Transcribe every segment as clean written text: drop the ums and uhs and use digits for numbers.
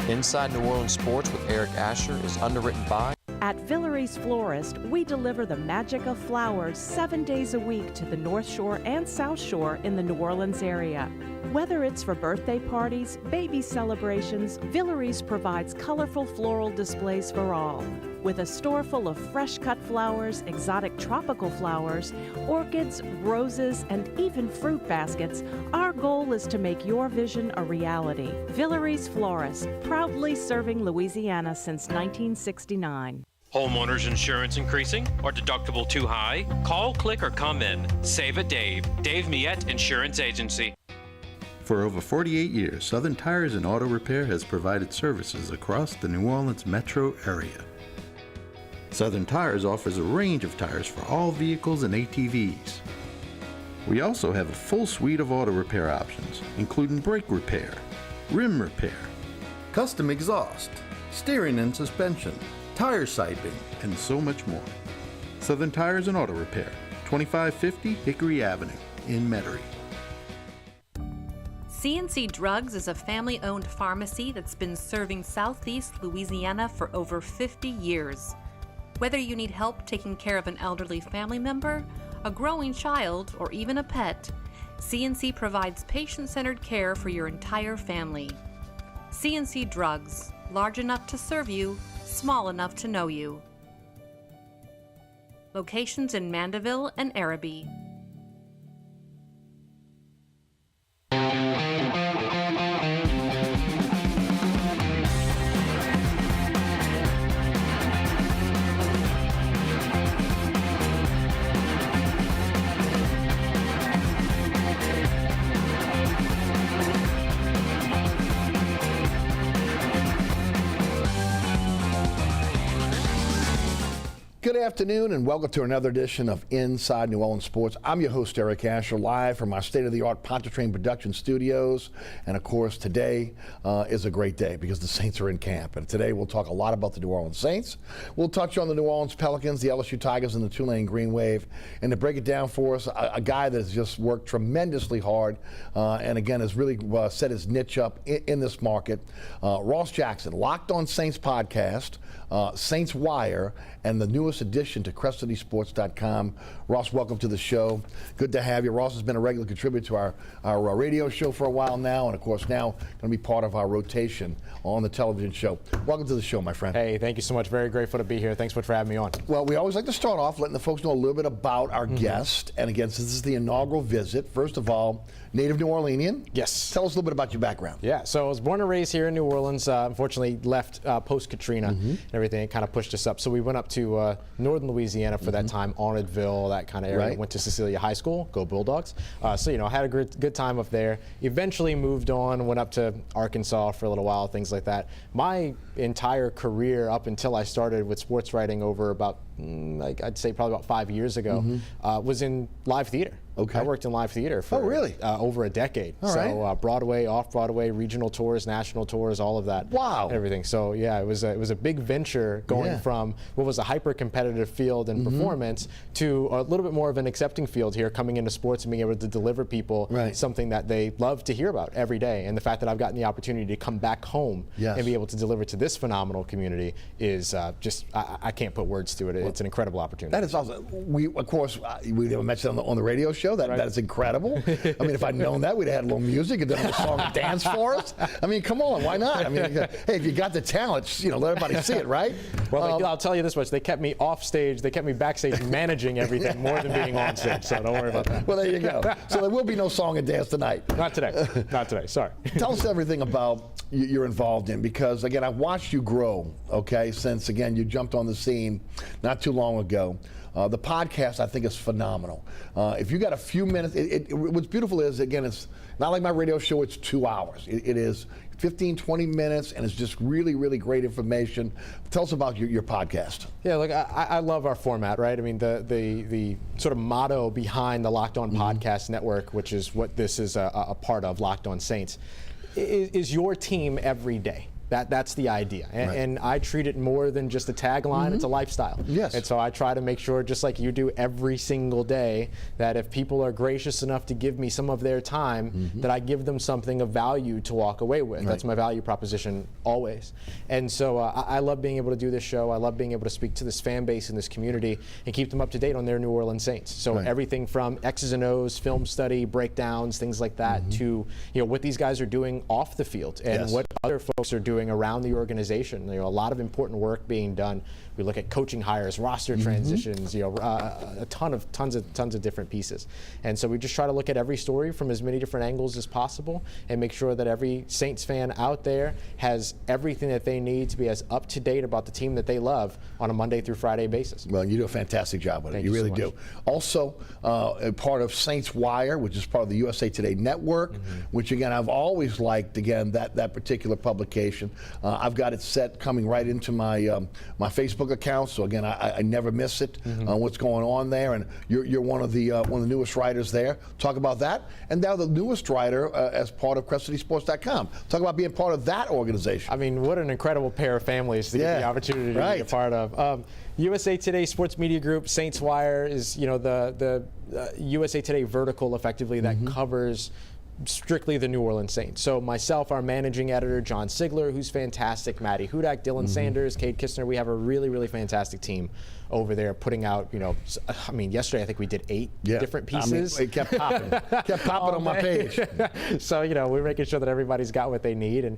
Inside New Orleans Sports with Eric Asher is underwritten by... At Villeries Florist, we deliver the magic of flowers 7 days a week to the North Shore and South Shore in the New Orleans area. Whether it's for birthday parties, baby celebrations, Villeries provides colorful floral displays for all. With a store full of fresh-cut flowers, exotic tropical flowers, orchids, roses, and even fruit baskets, our goal is to make your vision a reality. Villeries Florist, proudly serving Louisiana since 1969. Homeowners insurance increasing or deductible too high? Call, click, or come in. Save it, Dave. Dave Miette Insurance Agency. For over 48 years, Southern Tires and Auto Repair has provided services across the New Orleans metro area. Southern Tires offers a range of tires for all vehicles and ATVs. We also have a full suite of auto repair options, including brake repair, rim repair, custom exhaust, steering and suspension, tire siping, and so much more. Southern Tires and Auto Repair, 2550 Hickory Avenue in Metairie. Cnc Drugs is a family-owned pharmacy that's been serving Southeast Louisiana for over 50 years. Whether you need help taking care of an elderly family member, a growing child, or even a pet, Cnc provides patient-centered care for your entire family. Cnc Drugs, large enough to serve you, small enough to know you. Locations in Mandeville and Araby. Good afternoon and welcome to another edition of Inside New Orleans Sports. I'm your host, Eric Asher, live from our state-of-the-art Pontchartrain Production Studios. And of course, today is a great day because the Saints are in camp. And today we'll talk a lot about the New Orleans Saints. We'll touch on the New Orleans Pelicans, the LSU Tigers, and the Tulane Green Wave. And to break it down for us, a guy that has just worked tremendously hard and again has really set his niche up in this market. Ross Jackson, Locked On Saints podcast, Saints Wire, and the newest addition to CrestCitySports.com. Ross, welcome to the show. Good to have you. Ross has been a regular contributor to our radio show for a while now, and of course now going to be part of our rotation on the television show. Welcome to the show, my friend. Hey, thank you so much. Very grateful to be here. Thanks so much for having me on. Well, we always like to start off letting the folks know a little bit about our guest. And again, since this is the inaugural visit, first of all, native New Orleanian. Yes. Tell us a little bit about your background. Yeah, so I was born and raised here in New Orleans. Unfortunately, left post-Katrina and everything. It kind of pushed us up. So we went up to northern Louisiana for that time, Arnoldville, that kind of area. Right. Went to Cecilia High School, go Bulldogs. So, you know, had a good time up there. Eventually moved on, went up to Arkansas for a little while, things like that. My entire career up until I started with sports writing over about, I'd say probably about 5 years ago, was in live theater. Okay. I worked in live theater for over a decade. All right. Broadway, off-Broadway, regional tours, national tours, all of that. Wow. Everything. So yeah, it was a big venture going from what was a hyper-competitive field and performance to a little bit more of an accepting field here, coming into sports and being able to deliver people something that they love to hear about every day. And the fact that I've gotten the opportunity to come back home and be able to deliver to this phenomenal community is just, I can't put words to it. It's an incredible opportunity. That is awesome. We, of course, we never mentioned on the radio show. That is incredible. I mean, if I'd known that, we'd have had a little music and done a song and dance for us. I mean, come on, why not? I mean, hey, if you got the talent, you know, let everybody see it, right? Well, I'll tell you this much: they kept me off stage, they kept me backstage managing everything more than being on stage. So don't worry about that. Well, there you go. So there will be no song and dance tonight. Not today. Not today. Sorry. Tell us everything about you're involved in, because again, I've watched you grow. Okay, since again you jumped on the scene not too long ago. The podcast, I think, is phenomenal. If you got a few minutes, what's beautiful is, again, it's not like my radio show, it's 2 hours. It is 15, 20 minutes, and it's just really, really great information. Tell us about your podcast. Yeah, look, I love our format, right? I mean, the sort of motto behind the Locked On Podcast Network, which is what this is a part of, Locked On Saints, is your team every day. That's the idea. And I treat it more than just a tagline, it's a lifestyle. Yes. And so I try to make sure, just like you do every single day, that if people are gracious enough to give me some of their time, that I give them something of value to walk away with. That's my value proposition always. And so I love being able to do this show. I love being able to speak to this fan base and this community and keep them up to date on their New Orleans Saints. So everything from X's and O's, film study, breakdowns, things like that, to what these guys are doing off the field and what other folks are doing around the organization. A lot of important work being done. We look at coaching hires, roster transitions, a tons of different pieces. And so we just try to look at every story from as many different angles as possible and make sure that every Saints fan out there has everything that they need to be as up to date about the team that they love on a Monday through Friday basis. Well, you do a fantastic job with it. You really do. so Also, a part of Saints Wire, which is part of the USA Today network, which again I've always liked. Again, that particular publication. I've got it set coming right into my my Facebook account. So again, I never miss it. What's going on there, and you're one of the newest writers there. Talk about that, and now the newest writer as part of CrescentCitySports.com. Talk about being part of that organization. I mean, what an incredible pair of families to get the opportunity to be a part of. USA Today Sports Media Group, Saints Wire is the USA Today vertical effectively that covers strictly the New Orleans Saints. So myself, our managing editor, John Sigler, who's fantastic, Matty Hudak, Dylan Sanders, Cade Kistner, we have a really, really fantastic team over there putting out, I mean, yesterday I think we did 8 different pieces. I mean, it kept popping. Kept popping on my page. So, we're making sure that everybody's got what they need. And,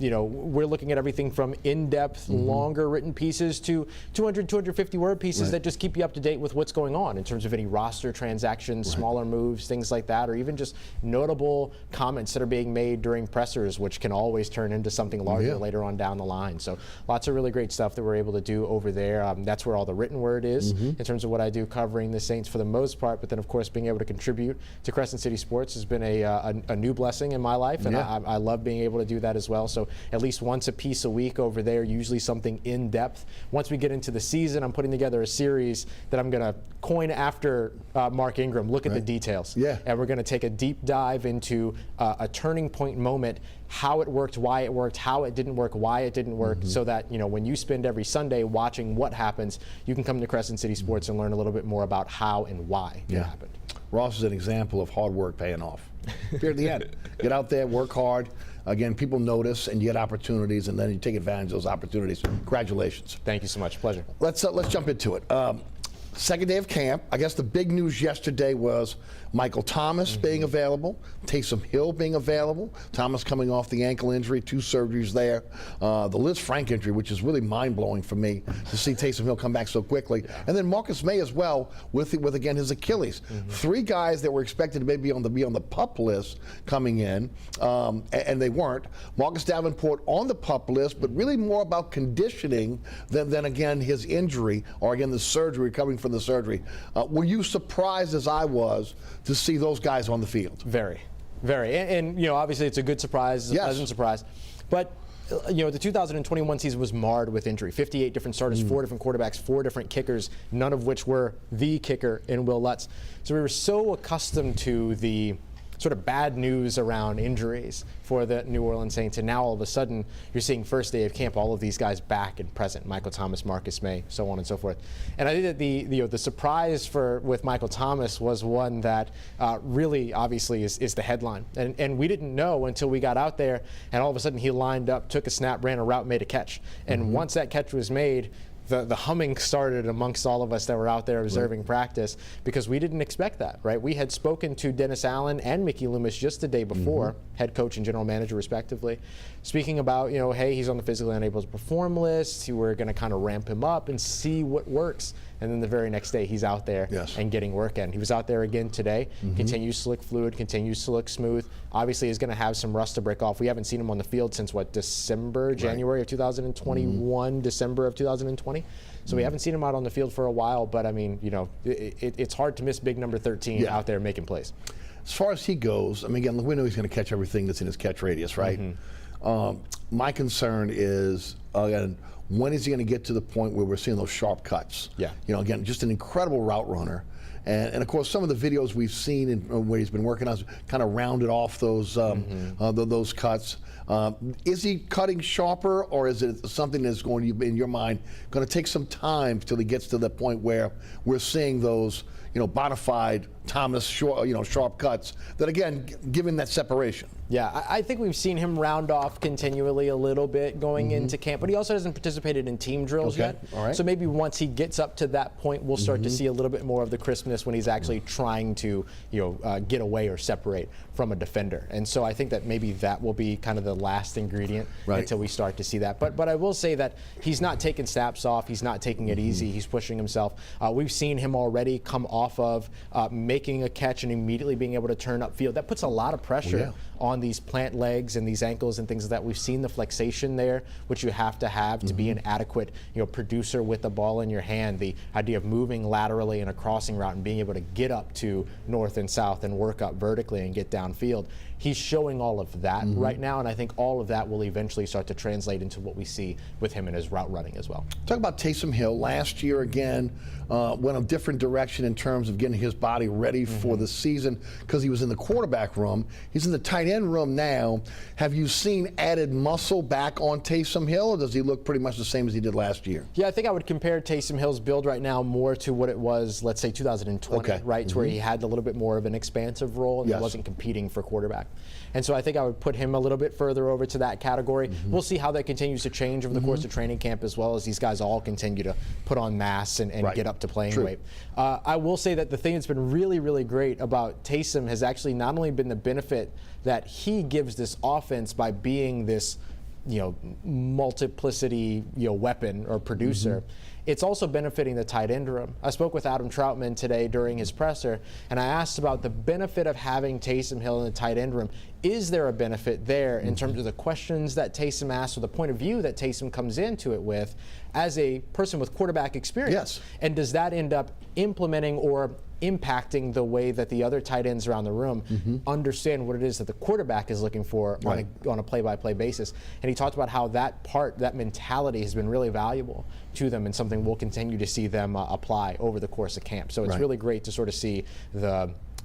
we're looking at everything from in-depth, longer written pieces to 200, 250 word pieces that just keep you up to date with what's going on in terms of any roster transactions, smaller moves, things like that, or even just notable comments that are being made during pressers, which can always turn into something larger later on down the line. So lots of really great stuff that we're able to do over there. That's where all the written word is in terms of what I do covering the Saints for the most part, but then of course being able to contribute to Crescent City Sports has been a new blessing in my life, and I love being able to do that as well. So at least once a piece a week over there, usually something in depth. Once we get into the season, I'm putting together a series that I'm going to coin after Mark Ingram, look at the details. And we're going to take a deep dive into a turning point moment, how it worked, why it worked, how it didn't work, why it didn't work, so that when you spend every Sunday watching what happens, you can come to Crescent City Sports and learn a little bit more about how and why it happened. Ross is an example of hard work paying off. Here at the end, get out there, work hard. Again, people notice and you get opportunities, and then you take advantage of those opportunities. Congratulations. Thank you so much. Pleasure. Let's jump into it. Second day of camp. I guess the big news yesterday was Michael Thomas being available, Taysom Hill being available. Thomas coming off the ankle injury, 2 surgeries there. The Liz Frank injury, which is really mind-blowing for me to see Taysom Hill come back so quickly. And then Marcus May as well with again his Achilles. 3 guys that were expected to maybe be on the PUP list coming in, and they weren't. Marcus Davenport on the PUP list, but really more about conditioning than again his injury, or again the surgery, recovering from the surgery. Were you surprised, as I was, to see those guys on the field? Very. And obviously it's a good surprise, it's a pleasant surprise. But the 2021 season was marred with injury. 58 different starters, 4 different quarterbacks, 4 different kickers, none of which were the kicker in Will Lutz. So we were so accustomed to the sort of bad news around injuries for the New Orleans Saints, and now all of a sudden you're seeing first day of camp all of these guys back and present, Michael Thomas, Marcus May, so on and so forth. And I think that the surprise with Michael Thomas was one that really obviously is the headline, and we didn't know until we got out there, and all of a sudden he lined up, took a snap, ran a route, made a catch, and once that catch was made, the humming started amongst all of us that were out there observing practice, because we didn't expect that, right? We had spoken to Dennis Allen and Mickey Loomis just the day before, head coach and general manager respectively, speaking about, hey, he's on the physically unable to perform list. We're going to kind of ramp him up and see what works. And then the very next day, he's out there and getting work in. He was out there again today, continues to look fluid, continues to look smooth. Obviously, he's going to have some rust to break off. We haven't seen him on the field since, January of 2021, December of 2020. So we haven't seen him out on the field for a while, but I mean, it's hard to miss big number 13 out there making plays. As far as he goes, I mean, again, we know he's going to catch everything that's in his catch radius, right? My concern is, again, when is he going to get to the point where we're seeing those sharp cuts? Yeah. You know, again, just an incredible route runner. And of course, some of the videos we've seen where he's been working on kind of rounded off those those cuts. Is he cutting sharper, or is it something that's going to, in your mind, going to take some time till he gets to the point where we're seeing those, you know, bona fide Thomas, sharp cuts that, again, given that separation? Yeah, I think we've seen him round off continually a little bit going into camp, but he also hasn't participated in team drills yet. All right. So maybe once he gets up to that point, we'll start to see a little bit more of the crispness when he's actually trying to, get away or separate from a defender. And so I think that maybe that will be kind of the last ingredient until we start to see that. But I will say that he's not taking snaps off. He's not taking it easy. He's pushing himself. We've seen him already come off of making a catch and immediately being able to turn upfield. That puts a lot of pressure on these plant legs and these ankles and things like that. We've seen the flexation there, which you have to be an adequate, producer with the ball in your hand. The idea of moving laterally in a crossing route and being able to get up to north and south and work up vertically and get downfield. He's showing all of that right now, and I think all of that will eventually start to translate into what we see with him in his route running as well. Talk about Taysom Hill. Last year, again, went a different direction in terms of getting his body ready for the season because he was in the quarterback room. He's in the tight end room now. Have you seen added muscle back on Taysom Hill, or does he look pretty much the same as he did last year? Yeah, I think I would compare Taysom Hill's build right now more to what it was, let's say, 2020, right, to where he had a little bit more of an expansive role and he wasn't competing for quarterback. And so I think I would put him a little bit further over to that category. We'll see how that continues to change over the course of training camp, as well as these guys all continue to put on mass and get up to playing weight. I will say that the thing that's been really, really great about Taysom has actually not only been the benefit that he gives this offense by being this multiplicity weapon or producer. It's also benefiting the tight end room. I spoke with Adam Troutman today during his presser, and I asked about the benefit of having Taysom Hill in the tight end room. Is there a benefit there in terms of the questions that Taysom asks or the point of view that Taysom comes into it with as a person with quarterback experience? Yes. And does that end up implementing or impacting the way that the other tight ends around the room understand what it is that the quarterback is looking for on a play-by-play basis? And he talked about how that mentality has been really valuable to them and something we'll continue to see them apply over the course of camp. So it's really great to sort of see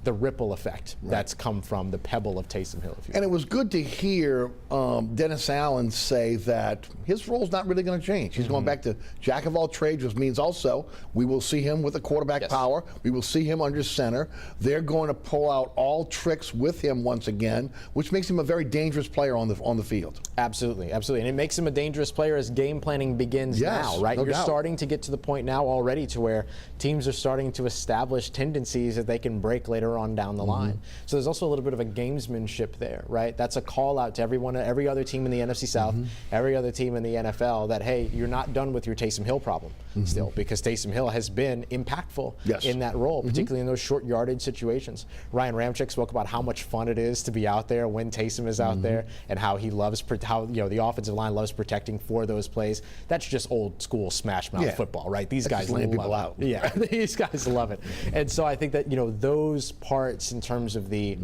the ripple effect that's come from the pebble of Taysom Hill. And it was good to hear Dennis Allen say that his role's not really going to change. He's going back to jack of all trades, which means also we will see him with a quarterback power. We will see him under center. They're going to pull out all tricks with him once again, which makes him a very dangerous player on the field. Absolutely, absolutely. And it makes him a dangerous player as game planning begins now, right? No You're doubt. starting to get to the point now already to where teams are starting to establish tendencies that they can break later on down the line. So there's also a little bit of a gamesmanship there, right? That's a call out to every other team in the NFC South, every other team in the NFL that, hey, you're not done with your Taysom Hill problem still, because Taysom Hill has been impactful in that role, particularly in those short yardage situations. Ryan Ramczyk spoke about how much fun it is to be out there when Taysom is out there and how he loves, how the offensive line loves protecting for those plays. That's just old school smash mouth football, right? These guys love people it. out. Yeah, these guys love it. And so I think that, those parts in terms of the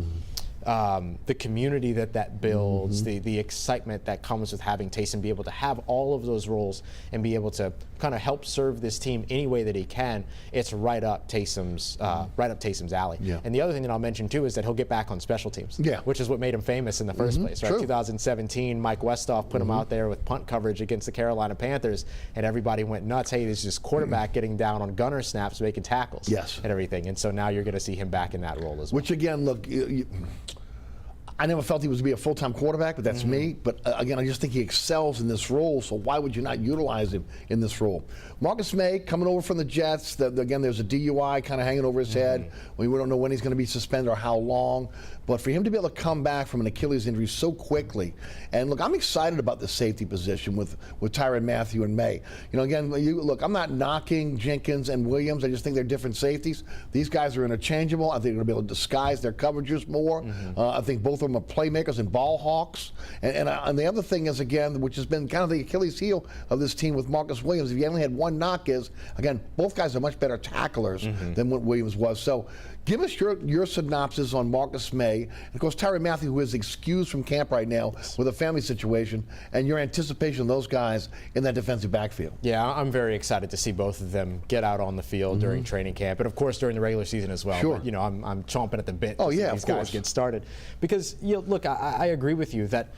community that builds, the excitement that comes with having Taysom be able to have all of those roles and be able to kind of help serve this team any way that he can, it's right up Taysom's alley. And the other thing that I'll mention too is that he'll get back on special teams, which is what made him famous in the first place, right? 2017, Mike Westhoff put him out there with punt coverage against the Carolina Panthers, and everybody went nuts. Hey, this is just quarterback getting down on gunner snaps, making tackles, and everything. And so now you're going to see him back in that role as well. Which again, look, I never felt he was to be a full-time quarterback, but that's me. But again, I just think he excels in this role, so why would you not utilize him in this role? Marcus May coming over from the Jets. Again, there's a DUI kind of hanging over his head. We don't know when he's going to be suspended or how long. But for him to be able to come back from an Achilles injury so quickly, and look, I'm excited about the safety position with Tyra Matthew and May. Again, look, I'm not knocking Jenkins and Williams. I just think they're different safeties. These guys are interchangeable. I think they're going to be able to disguise their coverages more. I think both of from playmakers and ball hawks. And the other thing is, again, which has been kind of the Achilles heel of this team with Marcus Williams, if you only had one knock, is, again, both guys are much better tacklers than what Williams was. So give us your synopsis on Marcus May, and of course Tyra Matthew, who is excused from camp right now with a family situation, and your anticipation of those guys in that defensive backfield. Yeah, I'm very excited to see both of them get out on the field during training camp, and of course during the regular season as well. Sure. But, you know, I'm chomping at the bit to see yeah, these guys get started, because look, I agree with you that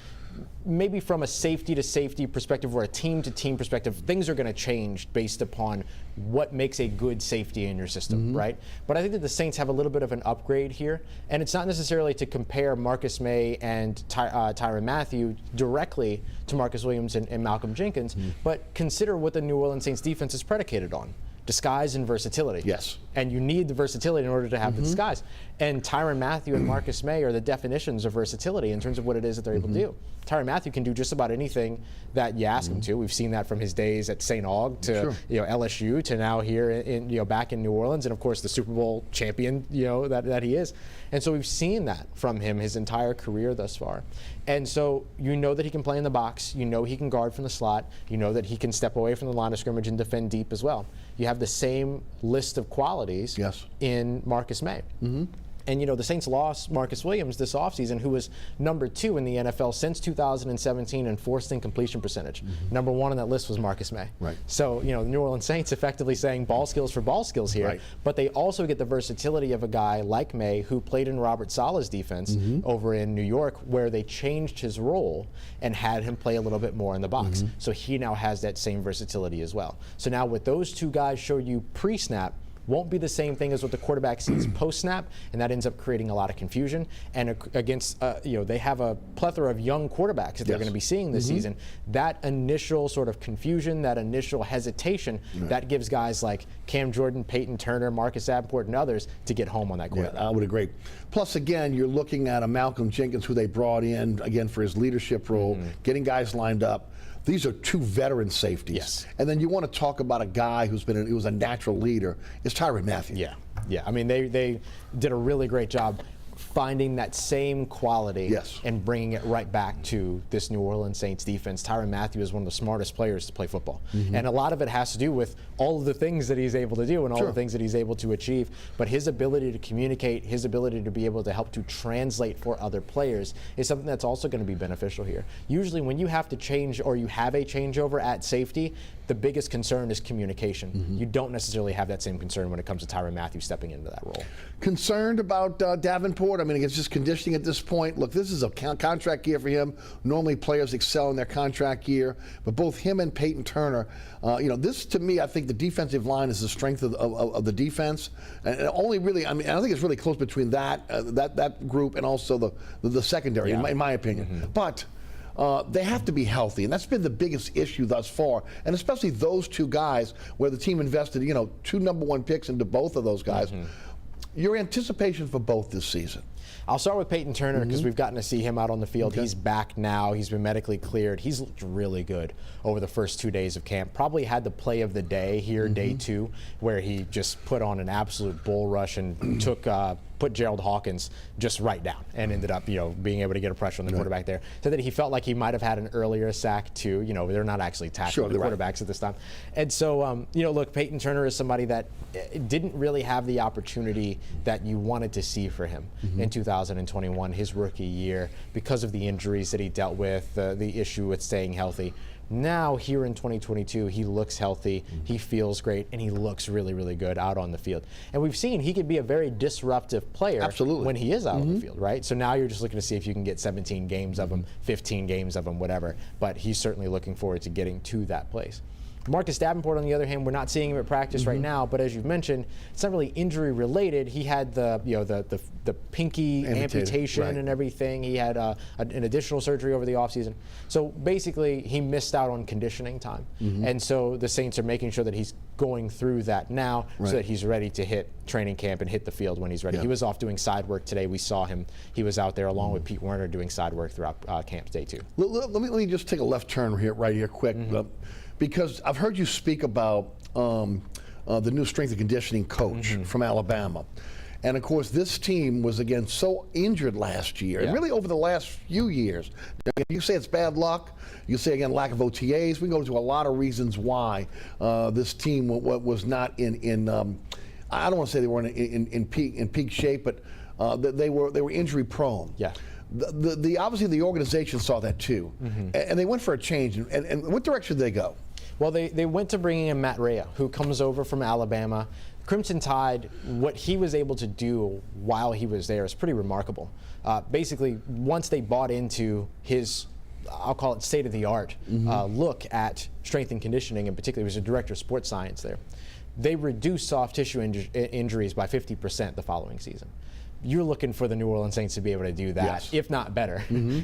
maybe from a safety to safety perspective or a team to team perspective, things are going to change based upon what makes a good safety in your system, right? But I think that the Saints have a little bit of an upgrade here, and it's not necessarily to compare Marcus May and Tyra Matthew directly to Marcus Williams and Malcolm Jenkins, but consider what the New Orleans Saints defense is predicated on. Disguise and versatility. Yes. And you need the versatility in order to have the disguise. And Tyra Matthew and Marcus May are the definitions of versatility in terms of what it is that they're able to do. Tyra Matthew can do just about anything that you ask him to. We've seen that from his days at St. Aug to LSU to now here in back in New Orleans, and of course the Super Bowl champion that he is. And so we've seen that from him his entire career thus far. And so you know that he can play in the box, you know he can guard from the slot, you know that he can step away from the line of scrimmage and defend deep as well. You have the same list of qualities in Marcus May. And, the Saints lost Marcus Williams this offseason, who was number 2 in the NFL since 2017 in forced incompletion percentage. Number 1 on that list was Marcus May. Right. So, the New Orleans Saints effectively saying ball skills for ball skills here. Right. But they also get the versatility of a guy like May, who played in Robert Saleh's defense over in New York, where they changed his role and had him play a little bit more in the box. So he now has that same versatility as well. So now what those two guys show you pre-snap won't be the same thing as what the quarterback sees post-snap, and that ends up creating a lot of confusion. And against, they have a plethora of young quarterbacks that they're going to be seeing this season. That initial sort of confusion, that initial hesitation, that gives guys like Cam Jordan, Peyton Turner, Marcus Davenport, and others to get home on that quarterback. Yeah, I would agree. Plus, again, you're looking at a Malcolm Jenkins, who they brought in, again, for his leadership role, getting guys lined up. These are two veteran safeties. Yes. And then you want to talk about a guy who was a natural leader, is Tyra Matthew. Yeah. I mean, they did a really great job finding that same quality and bringing it right back to this New Orleans Saints defense. Tyra Matthew is one of the smartest players to play football. And a lot of it has to do with all of the things that he's able to do and all the things that he's able to achieve. But his ability to communicate, his ability to be able to help to translate for other players is something that's also going to be beneficial here. Usually when you have to change or you have a changeover at safety, the biggest concern is communication. You don't necessarily have that same concern when it comes to Tyra Matthew stepping into that role. Concerned about Davenport? I mean, it's just conditioning at this point. Look, this is a contract year for him. Normally players excel in their contract year, but both him and Peyton Turner, this to me, I think the defensive line is the strength of the defense. And only really, I think it's really close between that group and also the secondary, in my opinion. But they have to be healthy, and that's been the biggest issue thus far, and especially those two guys where the team invested, 2 number 1 picks into both of those guys. Your anticipation for both this season? I'll start with Peyton Turner because we've gotten to see him out on the field. He's back now. He's been medically cleared. He's looked really good over the first 2 days of camp. Probably had the play of the day here, day 2, where he just put on an absolute bull rush and put Gerald Hawkins just right down and ended up, being able to get a pressure on the quarterback there. So that he felt like he might have had an earlier sack too. They're not actually tackling the quarterbacks at this time. And so, look, Peyton Turner is somebody that didn't really have the opportunity that you wanted to see for him in 2021, his rookie year, because of the injuries that he dealt with, the issue with staying healthy. Now, here in 2022, he looks healthy, he feels great, and he looks really, really good out on the field. And we've seen he could be a very disruptive player when he is out on the field, right? So now you're just looking to see if you can get 17 games of him, 15 games of him, whatever. But he's certainly looking forward to getting to that place. Marcus Davenport, on the other hand, we're not seeing him at practice right now, but as you've mentioned, it's not really injury related. He had the pinky amputation and everything. He had an additional surgery over the offseason. So basically, he missed out on conditioning time. And so the Saints are making sure that he's going through that now so that he's ready to hit training camp and hit the field when he's ready. He was off doing side work today. We saw him. He was out there along with Pete Werner doing side work throughout camp day 2. Let me just take a left turn right here quick. Because I've heard you speak about the new strength and conditioning coach from Alabama. And of course, this team was again so injured last year, and really over the last few years. You say it's bad luck. You say again lack of OTAs. We go into a lot of reasons why this team was not in. I don't want to say they weren't in peak shape, but they were injury prone. Yeah. Obviously the organization saw that too, and they went for a change. And what direction did they go? Well, they went to bringing in Matt Rhea, who comes over from Alabama. Crimson Tide, what he was able to do while he was there is pretty remarkable. Basically, once they bought into his, I'll call it state-of-the-art look at strength and conditioning, in particular, he was a director of sports science there. They reduced soft tissue injuries by 50% the following season. You're looking for the New Orleans Saints to be able to do that, if not better,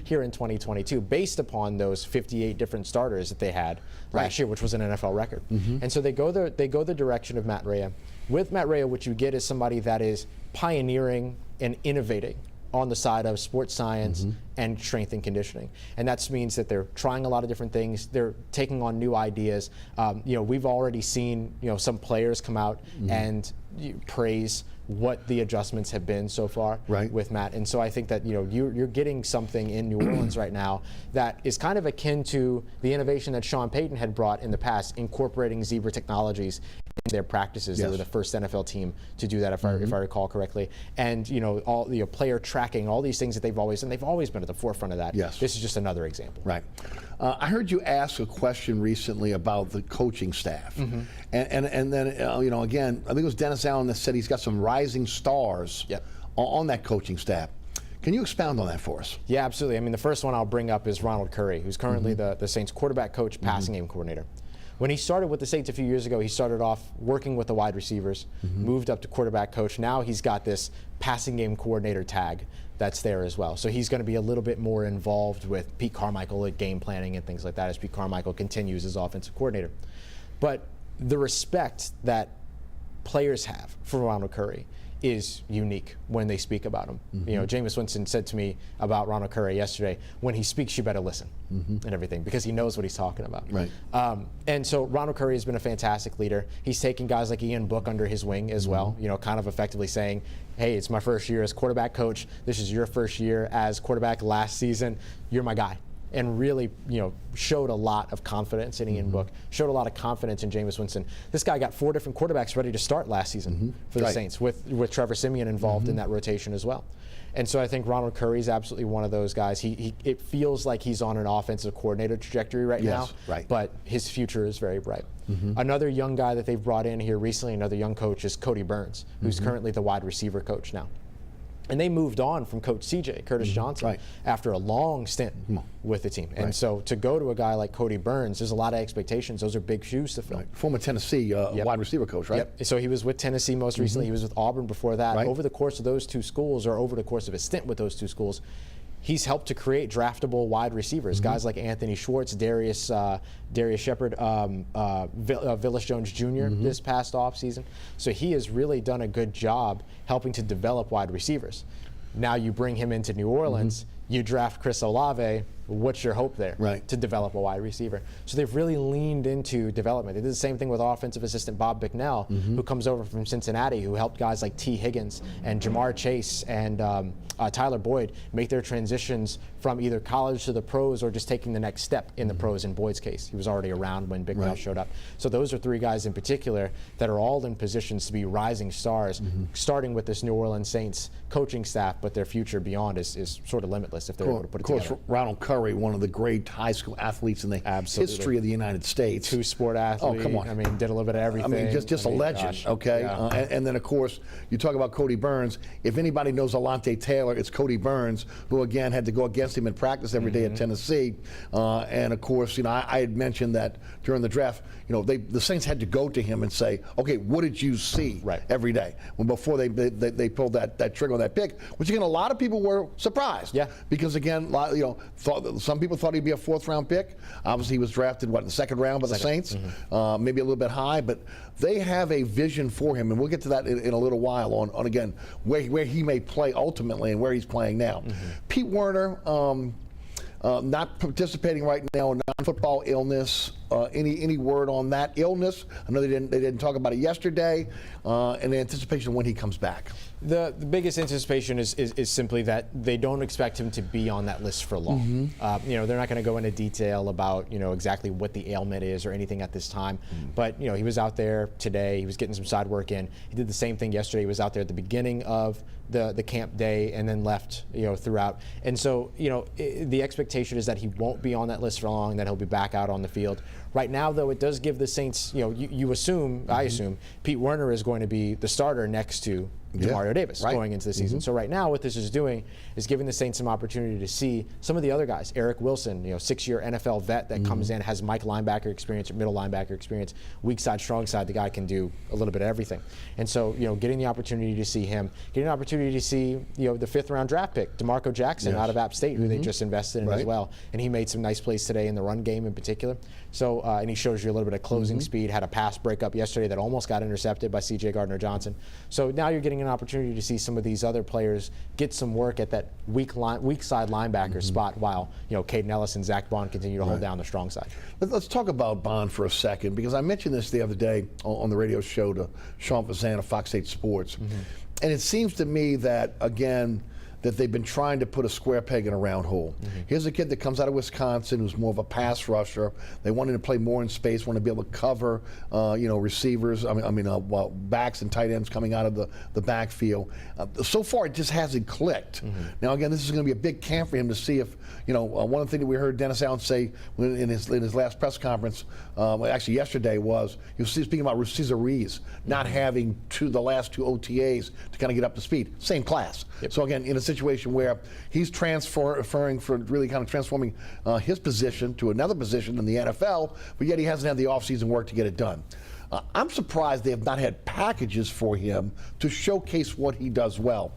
here in 2022, based upon those 58 different starters that they had last year, which was an NFL record. And so they go the direction of Matt Rhea. With Matt Rhea, what you get is somebody that is pioneering and innovating on the side of sports science and strength and conditioning. And that means that they're trying a lot of different things. They're taking on new ideas. We've already seen, some players come out and praise what the adjustments have been so far with Matt. And so I think that, you're getting something in New Orleans right now that is kind of akin to the innovation that Sean Payton had brought in the past, incorporating zebra technologies in their practices. They were the first NFL team to do that, if I recall correctly. And, all the player tracking, all these things that they've always been at the forefront of that. This is just another example. Right. I heard you ask a question recently about the coaching staff. And then, again, I think it was Dennis Allen that said he's got some rising stars on that coaching staff. Can you expound on that for us? Yeah, absolutely. I mean, the first one I'll bring up is Ronald Curry, who's currently the Saints quarterback coach, passing game coordinator. When he started with the Saints a few years ago, he started off working with the wide receivers, moved up to quarterback coach. Now he's got this passing game coordinator tag that's there as well. So he's going to be a little bit more involved with Pete Carmichael at game planning and things like that as Pete Carmichael continues as offensive coordinator. But the respect that players have for Ronald Curry is unique when they speak about him. Jameis Winston said to me about Ronald Curry yesterday, when he speaks, you better listen and everything, because he knows what he's talking about. And so Ronald Curry has been a fantastic leader. He's taken guys like Ian Book under his wing as well, kind of effectively saying, hey, it's my first year as quarterback coach. This is your first year as quarterback last season. You're my guy. And really, showed a lot of confidence in Ian Book, showed a lot of confidence in Jameis Winston. This guy got 4 different quarterbacks ready to start last season for the Saints, with Trevor Siemian involved in that rotation as well. And so I think Ronald Curry is absolutely one of those guys. It feels like he's on an offensive coordinator trajectory right now, but his future is very bright. Another young guy that they've brought in here recently, another young coach, is Cody Burns, who's currently the wide receiver coach now. And they moved on from Coach CJ, Curtis Johnson, after a long stint with the team. And so to go to a guy like Cody Burns, there's a lot of expectations. Those are big shoes to fill. Former Tennessee wide receiver coach, right? So he was with Tennessee most recently. He was with Auburn before that. Over the course of those two schools, or over the course of his stint with those two schools, he's helped to create draftable wide receivers, guys like Anthony Schwartz, Darius Shepard, Villas Jones Jr. This past offseason. So he has really done a good job helping to develop wide receivers. Now you bring him into New Orleans, you draft Chris Olave. What's your hope there to develop a wide receiver? So they've really leaned into development. They did the same thing with offensive assistant Bob Bicknell, who comes over from Cincinnati, who helped guys like T. Higgins and Jamar Chase and Tyler Boyd make their transitions from either college to the pros or just taking the next step in the pros. In Boyd's case, he was already around when Bicknell showed up. So those are 3 guys in particular that are all in positions to be rising stars, starting with this New Orleans Saints coaching staff, but their future beyond is sort of limitless if they're able to put it together. Of course, Ronald Curry, one of the great high school athletes in the history of the United States. 2-sport athlete. Oh, come on. I mean, did a little bit of everything. I mean, just a legend, okay? And then, of course, you talk about Cody Burns. If anybody knows Alante Taylor, it's Cody Burns, who, again, had to go against him in practice every day at Tennessee. And, of course, I had mentioned that during the draft, the Saints had to go to him and say, okay, what did you see every day? When before they pulled that trigger on that pick, which, again, a lot of people were surprised. Because, again, some people thought he'd be a 4th-round pick. Obviously, he was drafted, in the 2nd round by the Saints, maybe a little bit high, but they have a vision for him, and we'll get to that in a little while on again, where he may play ultimately and where he's playing now. Pete Werner, not participating right now, non-football illness. Any word on that illness? I know they didn't talk about it yesterday. And the anticipation of when he comes back. The biggest anticipation is simply that they don't expect him to be on that list for long. They're not going to go into detail about exactly what the ailment is or anything at this time. But he was out there today. He was getting some side work in. He did the same thing yesterday. He was out there at the beginning of the camp day and then left throughout. And so the expectation is that he won't be on that list for long, that he'll be back out on the field. Right now, though, it does give the Saints, you assume, I assume, Pete Werner is going to be the starter next to Demario Davis going into the season. So right now what this is doing is giving the Saints some opportunity to see some of the other guys. Eric Wilson, 6-year NFL vet that comes in, has Mike linebacker experience, middle linebacker experience, weak side, strong side. The guy can do a little bit of everything. And so, getting the opportunity to see him, getting an opportunity to see, the 5th round draft pick, DeMarco Jackson out of App State, who they just invested in as well. And he made some nice plays today in the run game in particular. So, and he shows you a little bit of closing speed, had a pass breakup yesterday that almost got intercepted by C.J. Gardner-Johnson. So now you're getting an opportunity to see some of these other players get some work at that weak side linebacker spot while, Caden Ellis and Zach Bond continue to hold down the strong side. Let's talk about Bond for a second, because I mentioned this the other day on the radio show to Sean Fazan of Fox 8 Sports. And it seems to me that, again, that they've been trying to put a square peg in a round hole. Here's a kid that comes out of Wisconsin who's more of a pass rusher. They want him to play more in space, want to be able to cover, receivers, backs and tight ends coming out of the backfield. So far, it just hasn't clicked. Now, again, this is going to be a big camp for him to see if, one of the things that we heard Dennis Allen say in his last press conference, actually yesterday, was he was speaking about Cesar Ruiz not having the last 2 OTAs to kind of get up to speed. Same class. So again, in a situation where he's transferring for really kind of transforming his position to another position in the NFL, but yet he hasn't had the offseason work to get it done. I'm surprised they have not had packages for him to showcase what he does well.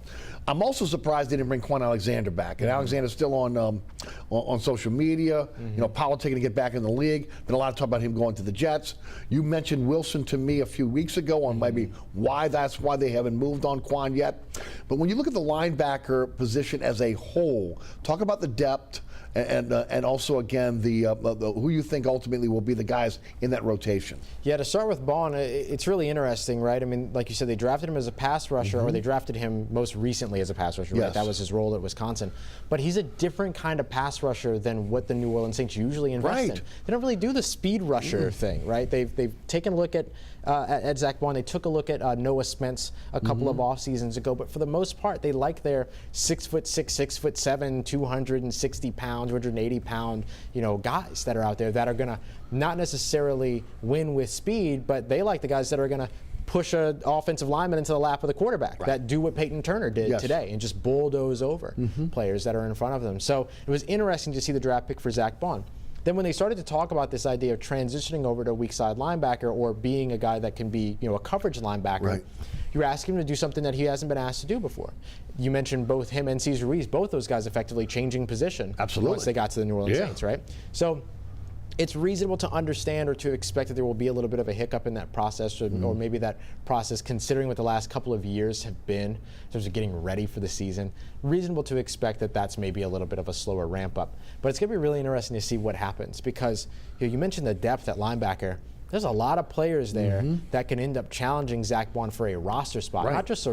I'm also surprised they didn't bring Quan Alexander back. And Alexander's still on social media, politicking to get back in the league. Been a lot of talk about him going to the Jets. You mentioned Wilson to me a few weeks ago on maybe why they haven't moved on Quan yet. But when you look at the linebacker position as a whole, talk about the depth and also again the who you think ultimately will be the guys in that rotation. Yeah, to start with Bond, it's really interesting, right? I mean, like you said, they drafted him as a pass rusher, or they drafted him most recently as a pass rusher, right? That was his role at Wisconsin. But he's a different kind of pass rusher than what the New Orleans Saints usually invest in. They don't really do the speed rusher thing, right? They've taken a look at Zach Bond. They took a look at Noah Spence a couple of off seasons ago, but for the most part, they like their 6'6", 6'7", 260 pound, 280 pound, guys that are out there that are going to not necessarily win with speed, but they like the guys that are going to push an offensive lineman into the lap of the quarterback, that do what Peyton Turner did today and just bulldoze over players that are in front of them. So it was interesting to see the draft pick for Zach Bond. Then when they started to talk about this idea of transitioning over to a weak side linebacker or being a guy that can be, a coverage linebacker, you're asking him to do something that he hasn't been asked to do before. You mentioned both him and Cesar Ruiz, both those guys effectively changing position once they got to the New Orleans Saints, right? So it's reasonable to understand or to expect that there will be a little bit of a hiccup in that process, or maybe that process, considering what the last couple of years have been in terms of getting ready for the season. Reasonable to expect that that's maybe a little bit of a slower ramp up. But it's going to be really interesting to see what happens, because you mentioned the depth at linebacker. There's a lot of players there that can end up challenging Zach Bond for a roster spot, not just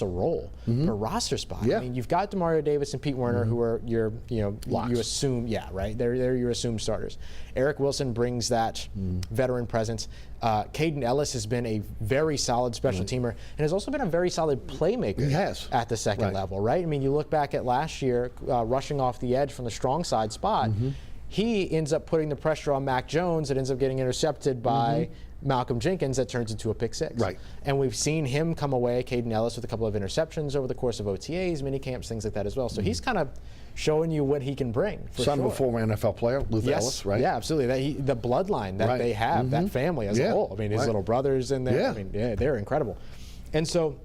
a role, but a roster spot. I mean, you've got Demario Davis and Pete Werner, who are your, you assume, they're your assumed starters. Eric Wilson brings that veteran presence. Caden Ellis has been a very solid special teamer and has also been a very solid playmaker at the second level, right? I mean, you look back at last year, rushing off the edge from the strong side spot. He ends up putting the pressure on Mac Jones. It ends up getting intercepted by Malcolm Jenkins. That turns into a pick six. And we've seen him come away, Caden Ellis, with a couple of interceptions over the course of OTAs, mini camps, things like that as well. So he's kind of showing you what he can bring. Son of a former NFL player, Luther Ellis, right? Yeah, absolutely. The bloodline that they have, that family as a whole. I mean, his little brother's in there. I mean, they're incredible. And so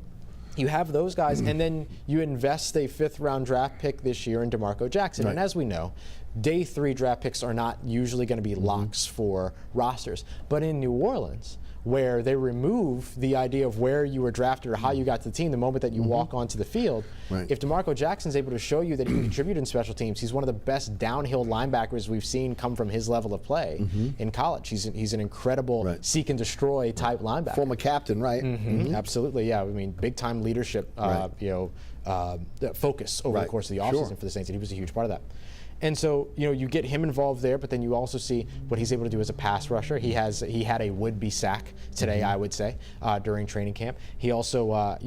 you have those guys, and then you invest a 5th round draft pick this year in DeMarco Jackson. And as we know, day 3 draft picks are not usually going to be locks for rosters. But in New Orleans, where they remove the idea of where you were drafted or how you got to the team the moment that you walk onto the field. If DeMarco Jackson's able to show you that he can contribute in special teams, he's one of the best downhill linebackers we've seen come from his level of play in college. He's an incredible seek and destroy type linebacker. Former captain, right? Absolutely, yeah. I mean, big time leadership, focus over the course of the offseason for the Saints, and he was a huge part of that. And so, you get him involved there, but then you also see what he's able to do as a pass rusher. He had a would-be sack today, I would say, during training camp. He also,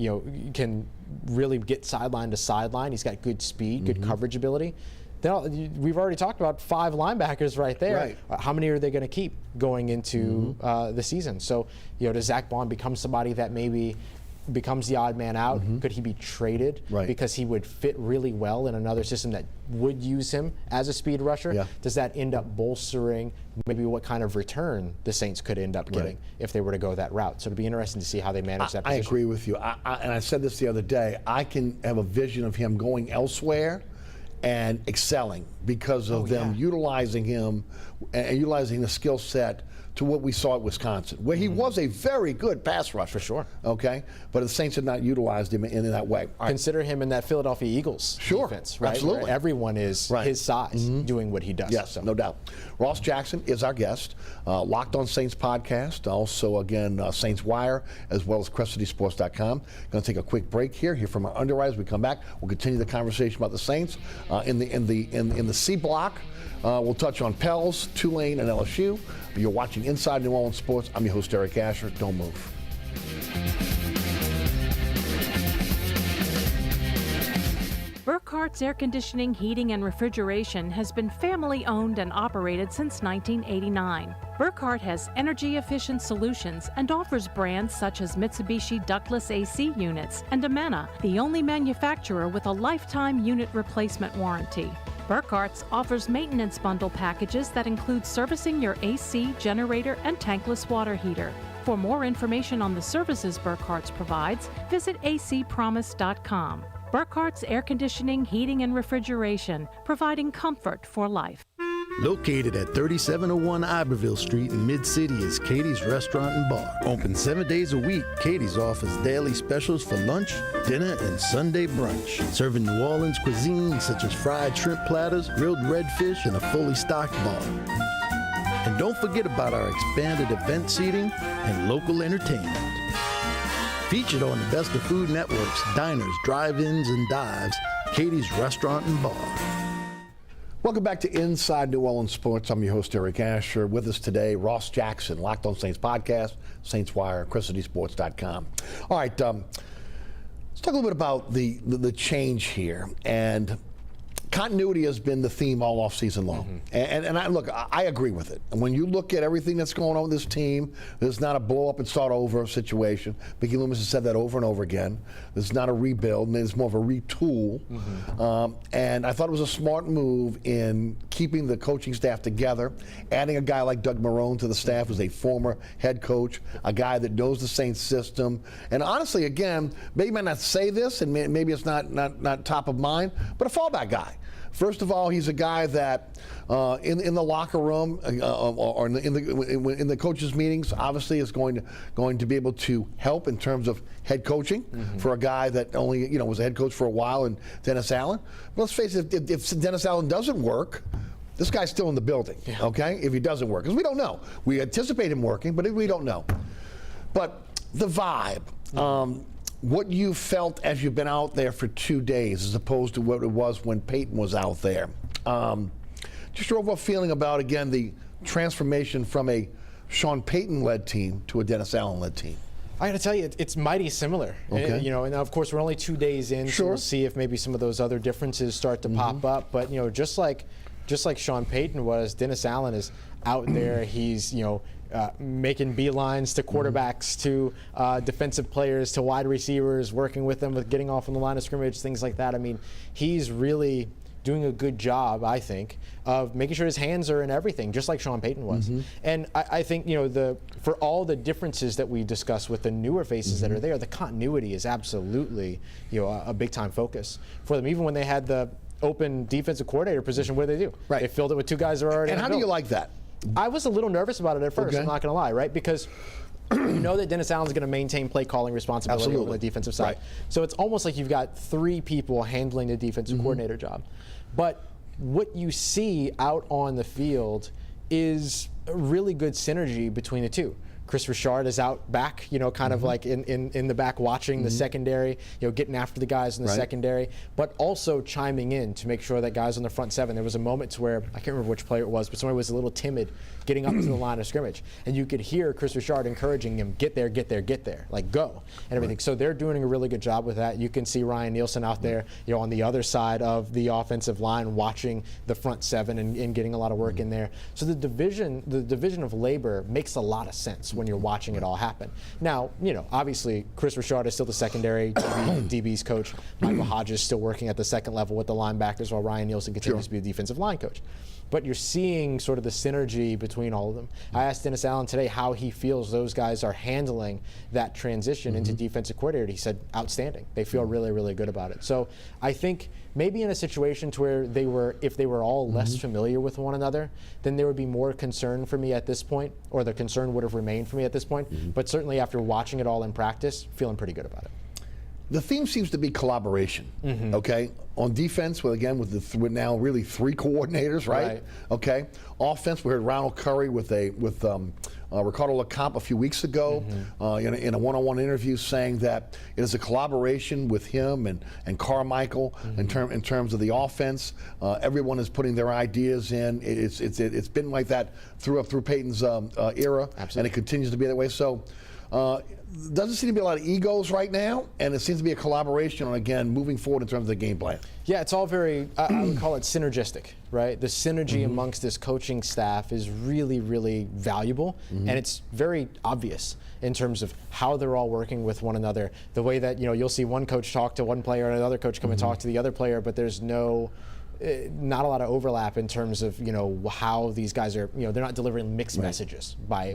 can really get sideline to sideline. He's got good speed, good coverage ability. We've already talked about 5 linebackers right there. How many are they going to keep going into the season? So, does Zach Bond become somebody that maybe becomes the odd man out? Could he be traded because he would fit really well in another system that would use him as a speed rusher? Does that end up bolstering maybe what kind of return the Saints could end up getting if they were to go that route? So it'd be interesting to see how they manage that position. I agree with you. And I said this the other day. I can have a vision of him going elsewhere and excelling because of them utilizing him and utilizing the skill set to what we saw at Wisconsin, where he was a very good pass rusher. For sure. Okay? But the Saints had not utilized him in that way. Consider him in that Philadelphia Eagles defense, right? Absolutely. Where everyone is his size doing what he does. Yes, so. no doubt. Ross Jackson is our guest. Locked on Saints podcast. Also, again, Saints Wire, as well as CrestCitySports.com. Going to take a quick break here. Hear from our underwriters. We come back. We'll continue the conversation about the Saints in the C block. We'll touch on Pels, Tulane, and LSU. You're watching Inside New Orleans Sports. I'm your host, Eric Asher. Don't move. Burkhart's Air Conditioning, Heating, and Refrigeration has been family-owned and operated since 1989. Burkhart has energy-efficient solutions and offers brands such as Mitsubishi ductless AC units and Amana, the only manufacturer with a lifetime unit replacement warranty. Burkhart's offers maintenance bundle packages that include servicing your AC, generator, and tankless water heater. For more information on the services Burkhart's provides, visit acpromise.com. Burkhart's Air Conditioning, Heating, and Refrigeration, providing comfort for life. Located at 3701 Iberville Street in Mid-City is Katie's Restaurant and Bar. Open 7 days a week, Katie's offers daily specials for lunch, dinner, and Sunday brunch. Serving New Orleans cuisine such as fried shrimp platters, grilled redfish, and a fully stocked bar. And don't forget about our expanded event seating and local entertainment. Featured on the Best of Food Network's diners, drive-ins, and dives, Katie's Restaurant and Bar. Welcome back to Inside New Orleans Sports. I'm your host, Eric Asher. With us today, Ross Jackson, Locked on Saints podcast, Saints Wire, CrestCitySports.com. All right, let's talk a little bit about the change here. And continuity has been the theme all offseason long. And I agree with it. And when you look at everything that's going on with this team, there's not a blow up and start over situation. Mickey Loomis has said that over and over again. There's not a rebuild, and it's more of a retool. And I thought it was a smart move in keeping the coaching staff together, adding a guy like Doug Marrone to the staff who's a former head coach, a guy that knows the Saints system. And honestly, again, maybe I might not say this, and maybe it's not top of mind, but a fallback guy. First of all, he's a guy that in the locker room or in the coaches' meetings, obviously is going to be able to help in terms of head coaching for a guy that only was a head coach for a while, and Dennis Allen. But let's face it, if Dennis Allen doesn't work, this guy's still in the building. Okay, if he doesn't work, because we don't know. We anticipate him working, but we don't know. But the vibe. What you felt as you've been out there for 2 days as opposed to what it was when Peyton was out there. Just your overall feeling about, again, the transformation from a Sean Payton-led team to a Dennis Allen-led team. I got to tell you, it's mighty similar. Okay. And of course we're only 2 days in, so we'll see if maybe some of those other differences start to pop up. But just like Sean Payton was, Dennis Allen is out there. He's making beelines to quarterbacks, to defensive players, to wide receivers, working with them with getting off on the line of scrimmage, things like that. I mean, he's really doing a good job, I think, of making sure his hands are in everything, just like Sean Payton was. And I think, for all the differences that we discuss with the newer faces that are there, the continuity is absolutely, a big-time focus for them. Even when they had the open defensive coordinator position, what did they do? Right. They filled it with 2 guys that are already. And how do you like that? I was a little nervous about it at first, I'm not going to lie, right? Because you know that Dennis Allen's going to maintain play calling responsibility on the defensive side. Right. So it's almost like you've got 3 people handling the defensive coordinator job. But what you see out on the field is a really good synergy between the two. Chris Richard is out back, kind of like in the back watching the secondary, getting after the guys in the secondary, but also chiming in to make sure that guys on the front 7. There was a moment to where, I can't remember which player it was, but somebody was a little timid getting up to the line of scrimmage. And you could hear Chris Richard encouraging him, get there, like go, and everything. So they're doing a really good job with that. You can see Ryan Nielsen out there, on the other side of the offensive line watching the front 7 and getting a lot of work in there. So the division of labor makes a lot of sense when you're watching it all happen. Now, obviously Chris Richard is still the secondary DB's coach. Michael Hodges still working at the second level with the linebackers, while Ryan Nielsen continues to be the defensive line coach. But you're seeing sort of the synergy between all of them. I asked Dennis Allen today how he feels those guys are handling that transition into defensive coordinator. He said, outstanding. They feel really, really good about it. So I think maybe in a situation to where if they were all less familiar with one another, then there would be more concern for me at this point, or the concern would have remained for me at this point. But certainly after watching it all in practice, feeling pretty good about it. The theme seems to be collaboration, okay? On defense, with now really 3 coordinators, right? Okay. Offense, we heard Ronald Curry with Ricardo LeCompte a few weeks ago in a one-on-one interview saying that it is a collaboration with him and Carmichael in terms of the offense. Everyone is putting their ideas in. It's been like that through Peyton's era, and it continues to be that way. So. Doesn't seem to be a lot of egos right now, and it seems to be a collaboration on, again, moving forward in terms of the game plan. Yeah, it's all very, I would call it synergistic, right? The synergy amongst this coaching staff is really, really valuable, and it's very obvious in terms of how they're all working with one another. The way that, you'll see one coach talk to one player and another coach come and talk to the other player, but there's not a lot of overlap in terms of how these guys are, they're not delivering mixed messages by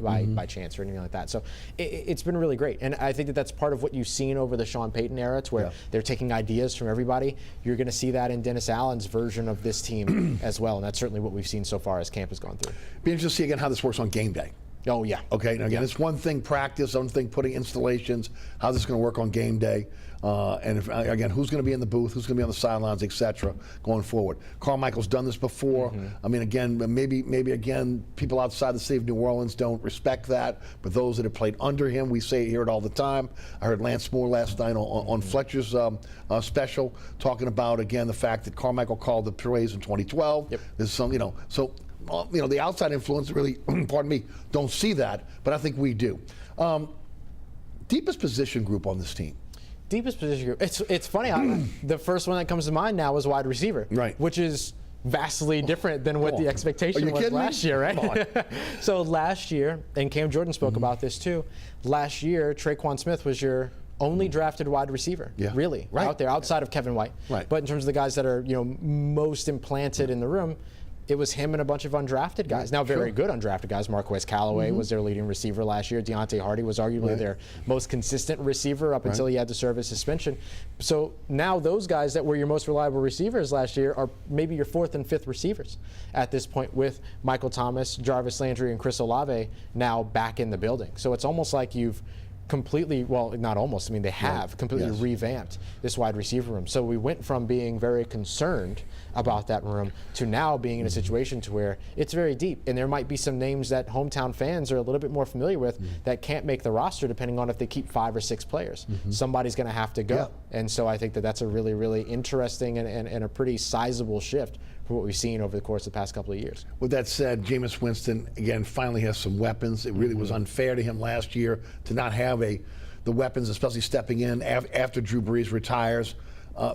chance or anything like that. So it's been really great, and I think that that's part of what you've seen over the Sean Payton era, to where they're taking ideas from everybody. You're going to see that in Dennis Allen's version of this team as well, and that's certainly what we've seen so far as camp has gone through. Be interesting to see again how this works on game day. Oh yeah. Okay. Now again, it's one thing practice, one thing putting installations. How's this going to work on game day? And again, who's going to be in the booth? Who's going to be on the sidelines, etc. Going forward. Carmichael's done this before. I mean, again, maybe again, people outside the city of New Orleans don't respect that, but those that have played under him, we hear it all the time. I heard Lance Moore last night on Fletcher's special talking about again the fact that Carmichael called the plays in 2012. There's some, so. The outside influence really, pardon me, don't see that, but I think we do. Deepest position group on this team? Deepest position group. It's funny. The first one that comes to mind now is wide receiver, right? Which is vastly different than what the expectation was last year, right? So last year, and Cam Jordan spoke about this too. Last year, Traquan Smith was your only drafted wide receiver, really, out there outside of Kevin White. But in terms of the guys that are most implanted in the room, it was him and a bunch of undrafted guys. Now, very good undrafted guys. Marquez Callaway was their leading receiver last year. Deontay Hardy was arguably their most consistent receiver up until he had to serve his suspension. So now those guys that were your most reliable receivers last year are maybe your 4th and 5th receivers at this point, with Michael Thomas, Jarvis Landry, and Chris Olave now back in the building. So it's almost like you've completely, well, not almost, I mean, they have completely revamped this wide receiver room. So we went from being very concerned about that room to now being in a situation to where it's very deep, and there might be some names that hometown fans are a little bit more familiar with that can't make the roster depending on if they keep 5 or 6 players. Somebody's going to have to go. And so I think that that's a really, really interesting and a pretty sizable shift for what we've seen over the course of the past couple of years. With that said, Jameis Winston, again, finally has some weapons. It really was unfair to him last year to not have the weapons, especially stepping in after Drew Brees retires.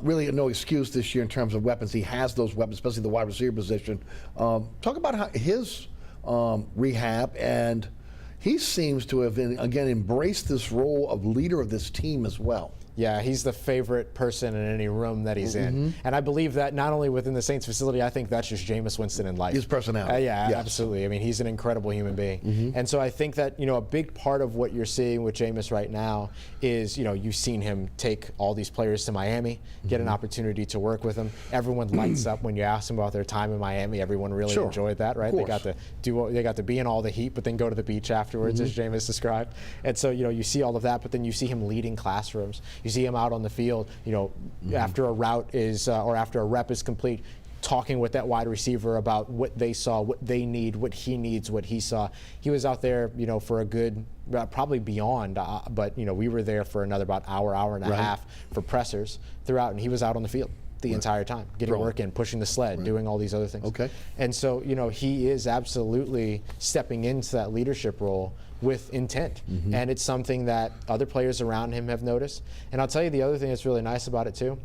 Really no excuse this year in terms of weapons. He has those weapons, especially the wide receiver position. Talk about how his rehab, and he seems to have, again, embraced this role of leader of this team as well. Yeah, he's the favorite person in any room that he's in. And I believe that not only within the Saints facility, I think that's just Jameis Winston in life. His personality. Yeah, absolutely. I mean, he's an incredible human being. And so I think that, a big part of what you're seeing with Jameis right now is, you've seen him take all these players to Miami, get an opportunity to work with them. Everyone lights up when you ask them about their time in Miami. Everyone really enjoyed that, right? They got to be in all the heat, but then go to the beach afterwards, as Jameis described. And so, you see all of that, but then you see him leading classrooms. You see him out on the field, after a route is or after a rep is complete, talking with that wide receiver about what they saw, what they need, what he needs, what he saw. He was out there, for a good, probably beyond, but we were there for another about hour and a half for pressers throughout, and he was out on the field the entire time, getting work in, pushing the sled, doing all these other things. Okay. And so, he is absolutely stepping into that leadership role with intent. And it's something that other players around him have noticed. And I'll tell you the other thing that's really nice about it too,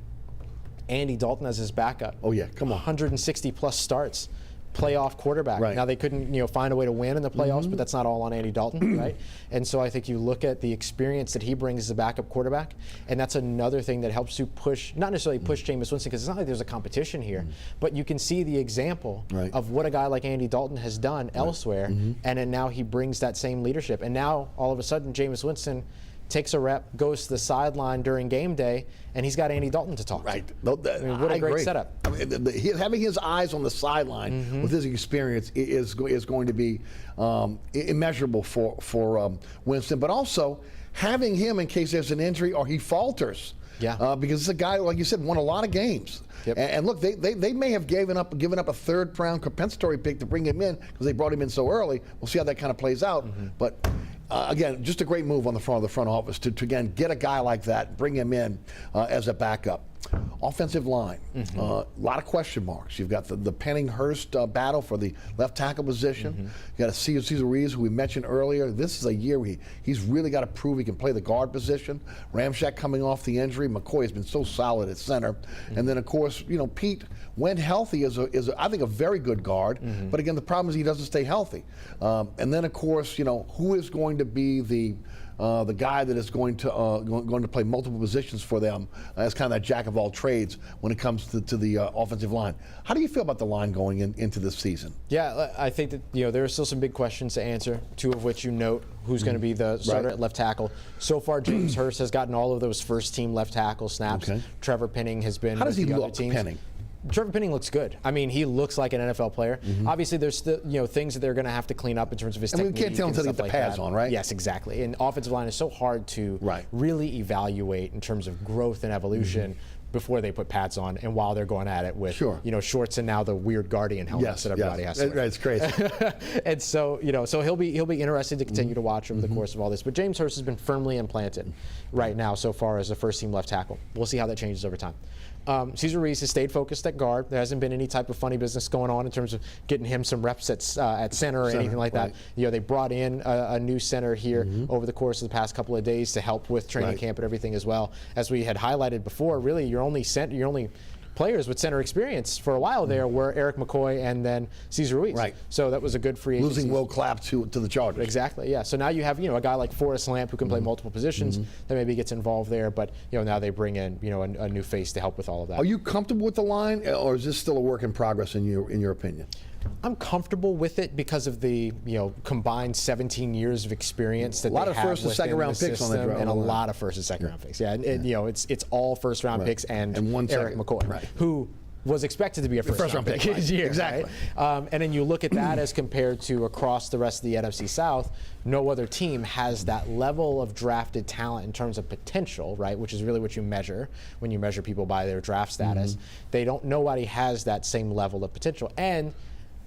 Andy Dalton as his backup. Oh yeah, come on. 160 plus starts, playoff quarterback. Right. Now they couldn't, find a way to win in the playoffs, but that's not all on Andy Dalton, right? And so I think you look at the experience that he brings as a backup quarterback, and that's another thing that helps you push, not necessarily push Jameis Winston, because it's not like there's a competition here, but you can see the example of what a guy like Andy Dalton has done elsewhere, and then now he brings that same leadership. And now all of a sudden Jameis Winston takes a rep, goes to the sideline during game day, and he's got Andy Dalton to talk to. Right. What a great setup. I mean, having his eyes on the sideline with his experience is going to be immeasurable for Winston, but also having him in case there's an injury or he falters. Yeah. Because it's a guy, like you said, won a lot of games. Yep. And look, they may have given up a third-round compensatory pick to bring him in because they brought him in so early. We'll see how that kind of plays out. But again, just a great move on the front office to again get a guy like that, bring him in as a backup. Offensive line, a lot of question marks. You've got the Penning-Hurst battle for the left tackle position. You got Cesar Ruiz, who we mentioned earlier. This is a year where he's really got to prove he can play the guard position. Ramczyk coming off the injury. McCoy has been so solid at center. And then, of course, Pete, when healthy, is I think a very good guard. But again, the problem is he doesn't stay healthy. And then, of course, who is going to be the guy that is going to play multiple positions for them as kind of that jack of all trades when it comes to the offensive line. How do you feel about the line going into this season? Yeah, I think that there are still some big questions to answer, two of which you note who's going to be the starter at left tackle. So far, James Hurst has gotten all of those first-team left tackle snaps. Trevor Penning has been. How does he the look, other teams. Penning? Trevor Penning looks good. I mean, he looks like an NFL player. Obviously, there's still things that they're going to have to clean up in terms of his technique. We can't tell him until he get the pads on, right? Yes, exactly. And offensive line is so hard to really evaluate in terms of growth and evolution before they put pads on and while they're going at it with shorts and now the weird Guardian helmets that everybody has to wear. It's crazy. And so so he'll be interested to continue to watch over the course of all this. But James Hurst has been firmly implanted right now so far as a first-team left tackle. We'll see how that changes over time. Cesar Ruiz has stayed focused at guard. There hasn't been any type of funny business going on in terms of getting him some reps at center or anything like that. They brought in a new center here over the course of the past couple of days to help with training camp and everything as well. As we had highlighted before, really your only players with center experience for a while there were Eric McCoy and then Cesar Ruiz. Right. So that was a good free agency. Losing Will Clapp to the Chargers. Exactly, yeah. So now you have a guy like Forrest Lamp who can play multiple positions that maybe gets involved there, but now they bring in a new face to help with all of that. Are you comfortable with the line, or is this still a work in progress in your opinion? I'm comfortable with it because of the combined 17 years of experience that they have. A lot of first and second round picks on that draft, and a lot of first and second round picks. Yeah, and it's all first round picks and one Eric second. McCoy, who was expected to be a first round pick this year. Exactly. Right? And then you look at that as compared to across the rest of the NFC South, no other team has that level of drafted talent in terms of potential, right? Which is really what you measure when you measure people by their draft status. Nobody has that same level of potential. And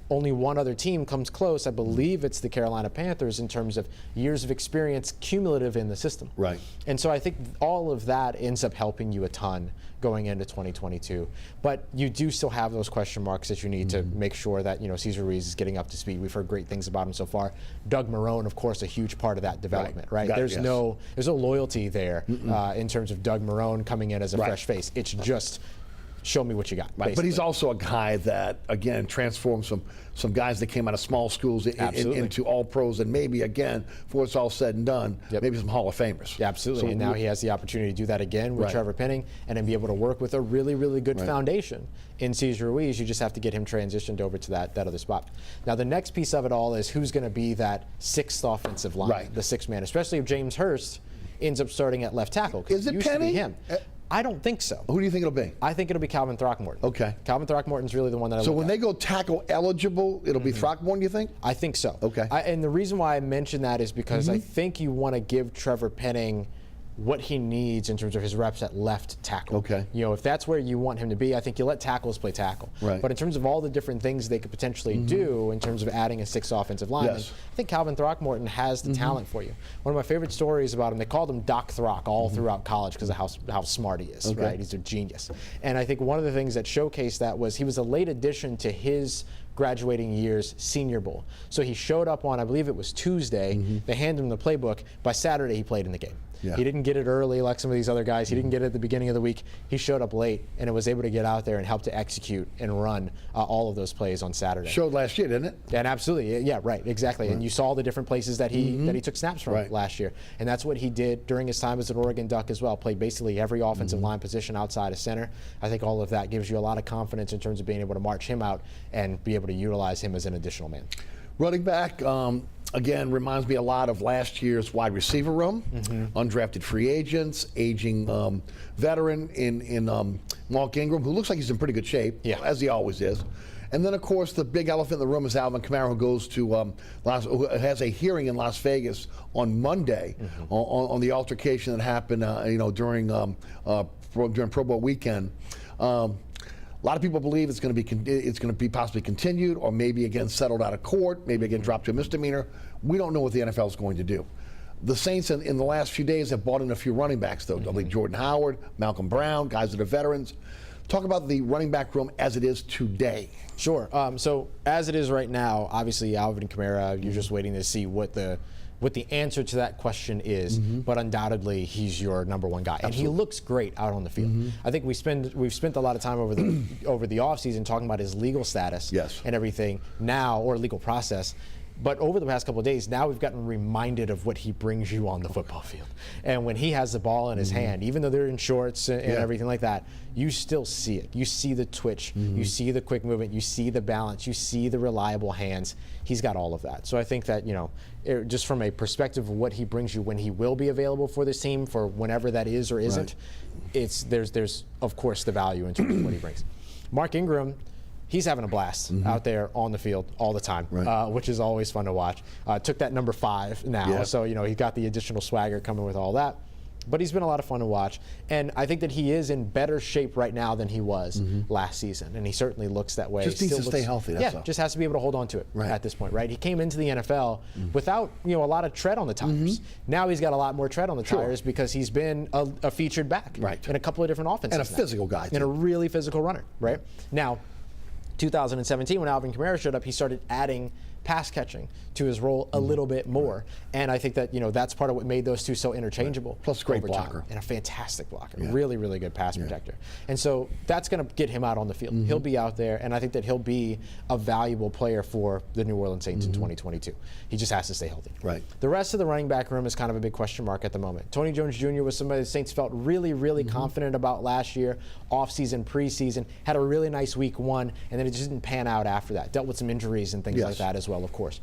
only one other team comes close. I believe it's the Carolina Panthers in terms of years of experience cumulative in the system. Right. And so I think all of that ends up helping you a ton going into 2022. But you do still have those question marks that you need to make sure that Cesar Ruiz is getting up to speed. We've heard great things about him so far. Doug Marrone, of course, a huge part of that development, right? There's no loyalty there in terms of Doug Marrone coming in as a fresh face. It's just show me what you got. Right, basically. but he's also a guy that, again, transformed some guys that came out of small schools into all pros, and maybe, again, before it's all said and done, maybe some Hall of Famers. Yeah, absolutely. So and now he has the opportunity to do that again with Trevor Penning, and then be able to work with a really, really good foundation in Cesar Ruiz. You just have to get him transitioned over to that other spot. Now, the next piece of it all is who's going to be that sixth offensive line, the sixth man, especially if James Hurst ends up starting at left tackle. Is it Penning? Him. I don't think so. Who do you think it'll be? I think it'll be Calvin Throckmorton. Okay. Calvin Throckmorton's really the one that I So when they go tackle eligible, it'll be Throckmorton, you think? I think so. Okay. And the reason why I mention that is because I think you want to give Trevor Penning what he needs in terms of his reps at left tackle. Okay. You know, if that's where you want him to be, I think you let tackles play tackle. Right. But in terms of all the different things they could potentially do in terms of adding a sixth offensive lineman, I think Calvin Throckmorton has the talent for you. One of my favorite stories about him, they called him Doc Throck all throughout college because of how smart he is, right? He's a genius. And I think one of the things that showcased that was he was a late addition to his graduating year's Senior Bowl. So he showed up on, I believe it was Tuesday, they handed him the playbook. By Saturday, he played in the game. Yeah. He didn't get it early like some of these other guys. He didn't get it at the beginning of the week. He showed up late and was able to get out there and help to execute and run all of those plays on Saturday. Showed last year, didn't it? And absolutely, yeah, right, exactly. And you saw the different places that he took snaps from last year. And that's what he did during his time as an Oregon Duck as well. Played basically every offensive line position outside of center. I think all of that gives you a lot of confidence in terms of being able to march him out and be able to utilize him as an additional man. Running back, Again, reminds me a lot of last year's wide receiver room. Undrafted free agents, aging veteran in Mark Ingram, who looks like he's in pretty good shape, as he always is. And then, of course, the big elephant in the room is Alvin Kamara, who goes to who has a hearing in Las Vegas on Monday on the altercation that happened, during Pro Bowl weekend. A lot of people believe it's going to be possibly continued, or maybe again settled out of court, maybe again dropped to a misdemeanor. We don't know what the NFL is going to do. The Saints in the last few days have brought in a few running backs, though. Like Jordan Howard, Malcolm Brown, guys that are veterans. Talk about the running back room as it is today. Sure. So as it is right now, obviously Alvin Kamara, you're just waiting to see what the answer to that question is, but undoubtedly he's your number one guy, and he looks great out on the field. I think we've spent a lot of time over the offseason talking about his legal status and everything now, or legal process. But over the past couple of days, now we've gotten reminded of what he brings you on the football field. And when he has the ball in his hand, even though they're in shorts and everything like that, you still see it. You see the twitch, you see the quick movement, you see the balance, you see the reliable hands. He's got all of that. So I think that, just from a perspective of what he brings you when he will be available for this team, for whenever that is or isn't, there's of course the value in terms of what he brings. Mark Ingram, he's having a blast out there on the field all the time, which is always fun to watch. Took that number 5 now, so he got the additional swagger coming with all that. But he's been a lot of fun to watch, and I think that he is in better shape right now than he was last season, and he certainly looks that way. Just needs to stay healthy. That's all. Just has to be able to hold on to it at this point, right? He came into the NFL without a lot of tread on the tires. Now he's got a lot more tread on the tires because he's been a featured back in a couple of different offenses and a physical guy too. And a really physical runner, right? Now, 2017, when Alvin Kamara showed up, he started adding pass catching to his role a little bit more, and I think that that's part of what made those two so interchangeable. Plus, great blocker and a fantastic blocker, really, really good pass protector, and so that's going to get him out on the field. He'll be out there, and I think that he'll be a valuable player for the New Orleans Saints in 2022. He just has to stay healthy. Right. The rest of the running back room is kind of a big question mark at the moment. Tony Jones Jr. was somebody the Saints felt really, really confident about last year, offseason, preseason, had a really nice week 1, and then it just didn't pan out after that. Dealt with some injuries and things like that as well, of course.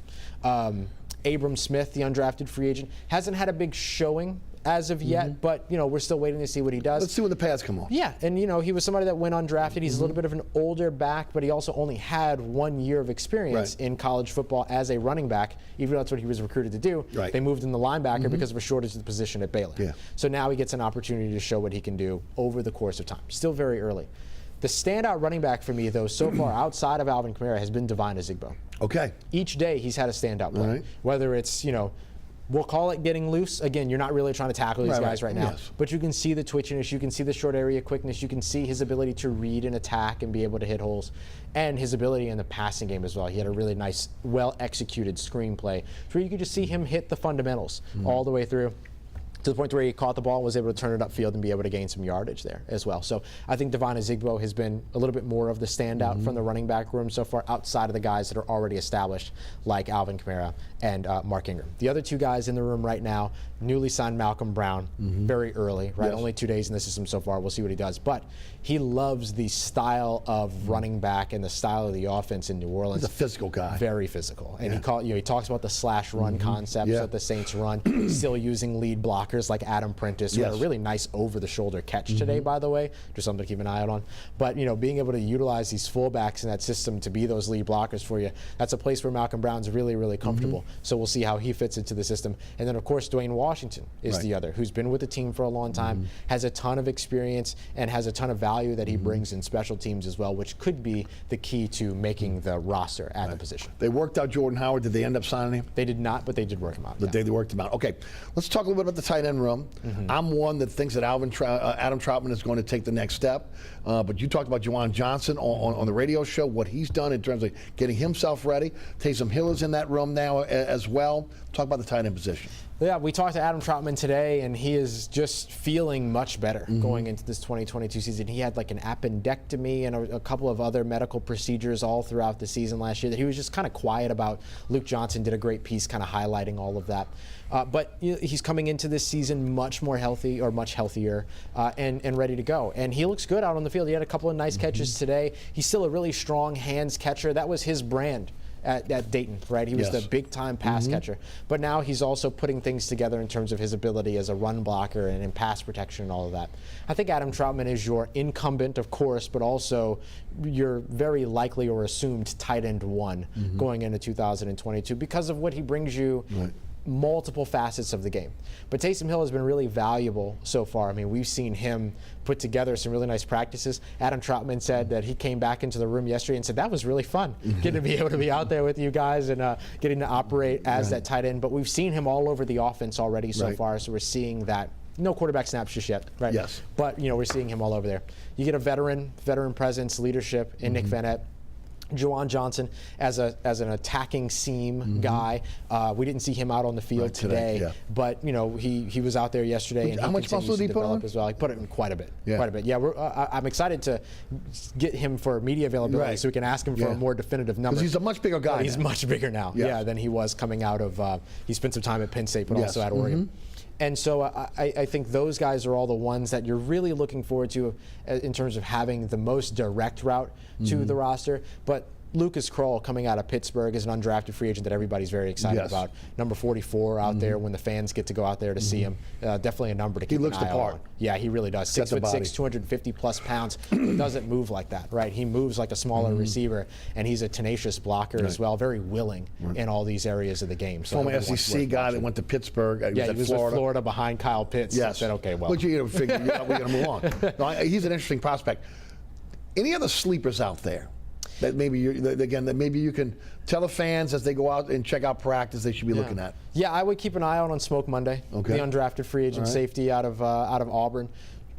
Abram Smith, the undrafted free agent, hasn't had a big showing as of yet, but we're still waiting to see what he does. Let's see when the pads come off. Yeah, and he was somebody that went undrafted. He's a little bit of an older back, but he also only had 1 year of experience in college football as a running back, even though that's what he was recruited to do. They moved him to linebacker because of a shortage of the position at Baylor. So now he gets an opportunity to show what he can do over the course of time. Still very early. The standout running back for me, though, so far outside of Alvin Kamara has been Devine Ezigbo. Okay. Each day he's had a standout play. Whether it's, we'll call it getting loose. Again, you're not really trying to tackle these guys right now. But you can see the twitchiness, you can see the short area quickness, you can see his ability to read and attack and be able to hit holes, and his ability in the passing game as well. He had a really nice, well-executed screenplay where you could just see him hit the fundamentals all the way through. to the point where he caught the ball, was able to turn it upfield and be able to gain some yardage there as well. So I think Devon Ezigbo has been a little bit more of the standout from the running back room so far, outside of the guys that are already established, like Alvin Kamara and Mark Ingram. The other two guys in the room right now, newly signed Malcolm Brown, very early, right? Only 2 days in the system so far. We'll see what he does. But he loves the style of running back and the style of the offense in New Orleans. He's a physical guy. Very physical. And he talks about the slash run concepts that the Saints run, still using lead blockers like Adam Prentice, who had a really nice over-the-shoulder catch today, by the way, just something to keep an eye out on. But, being able to utilize these fullbacks in that system to be those lead blockers for you, that's a place where Malcolm Brown's really, really comfortable. So we'll see how he fits into the system. And then, of course, Dwayne Washington is the other, who's been with the team for a long time, has a ton of experience, and has a ton of value that he brings in special teams as well, which could be the key to making the roster at the position. They worked out Jordan Howard. Did they end up signing him? They did not, but they did work him out. They worked him out. Okay, let's talk a little bit about the tight end room. I'm one that thinks that Adam Troutman is going to take the next step. But you talked about Juwan Johnson on the radio show, what he's done in terms of getting himself ready. Taysom Hill is in that room now as well. Talk about the tight end position. Yeah, we talked to Adam Troutman today, and he is just feeling much better going into this 2022 season. He had like an appendectomy and a couple of other medical procedures all throughout the season last year that he was just kind of quiet about. Luke Johnson did a great piece kind of highlighting all of that. But he's coming into this season much more healthy, or much healthier, and ready to go. And he looks good out on the field. He had a couple of nice catches today. He's still a really strong hands catcher. That was his brand at Dayton, right? He was the big-time pass catcher. But now he's also putting things together in terms of his ability as a run blocker and in pass protection and all of that. I think Adam Troutman is your incumbent, of course, but also your very likely or assumed tight end one going into 2022 because of what he brings you. Multiple facets of the game. But Taysom Hill has been really valuable so far. I mean, we've seen him put together some really nice practices. Adam Troutman said that he came back into the room yesterday and said that was really fun, getting to be able to be out there with you guys and getting to operate as that tight end. But we've seen him all over the offense already so far, so we're seeing that. No quarterback snaps just yet, right? Yes. But, we're seeing him all over there. You get a veteran presence, leadership in Nick Vanette. Juwan Johnson as an attacking seam guy. We didn't see him out on the field today, but he was out there yesterday, and how much muscle did he put on as well. He put it in quite a bit. Yeah, I'm excited to get him for media availability so we can ask him for a more definitive number. Because he's a much bigger guy. He's much bigger now, than he was coming out of. He spent some time at Penn State, but also at Oregon. And so I think those guys are all the ones that you're really looking forward to in terms of having the most direct route to the roster. But Lucas Kroll coming out of Pittsburgh is an undrafted free agent that everybody's very excited about. Number 44 out there when the fans get to go out there to see him. Definitely a number to keep an eye on. Yeah, he really does. 6'6", 250 plus pounds. He doesn't move like that, right? He moves like a smaller receiver, and he's a tenacious blocker as well, very willing in all these areas of the game. So former SEC guy that went to Pittsburgh. He was with Florida behind Kyle Pitts. Said, okay, well. But you figure we're going to move on. No, he's an interesting prospect. Any other sleepers out there? That maybe you can tell the fans as they go out and check out practice they should be looking at. Yeah, I would keep an eye out on Smoke Monday, the undrafted free agent safety out of Auburn.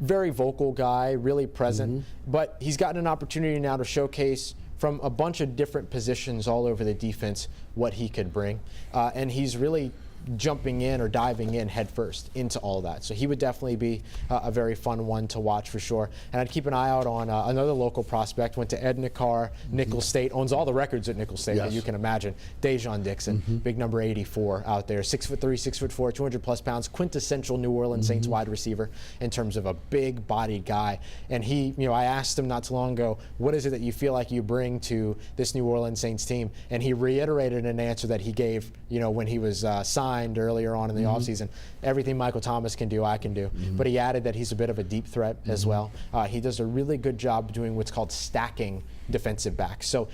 Very vocal guy, really present, but he's gotten an opportunity now to showcase from a bunch of different positions all over the defense what he could bring, and he's really jumping in or diving in head first into all that. So he would definitely be a very fun one to watch for sure. And I'd keep an eye out on another local prospect, went to Edna Carr, Nicholls State, owns all the records at Nicholls State that you can imagine. Dejon Dixon, big number 84 out there, 6'3", 6'4", 200 plus pounds, quintessential New Orleans Saints wide receiver in terms of a big bodied guy. And he, I asked him not too long ago, what is it that you feel like you bring to this New Orleans Saints team? And he reiterated an answer that he gave, when he was signed earlier on in the offseason. Everything Michael Thomas can do, I can do. But he added that he's a bit of a deep threat as well. He does a really good job doing what's called stacking defensive backs. So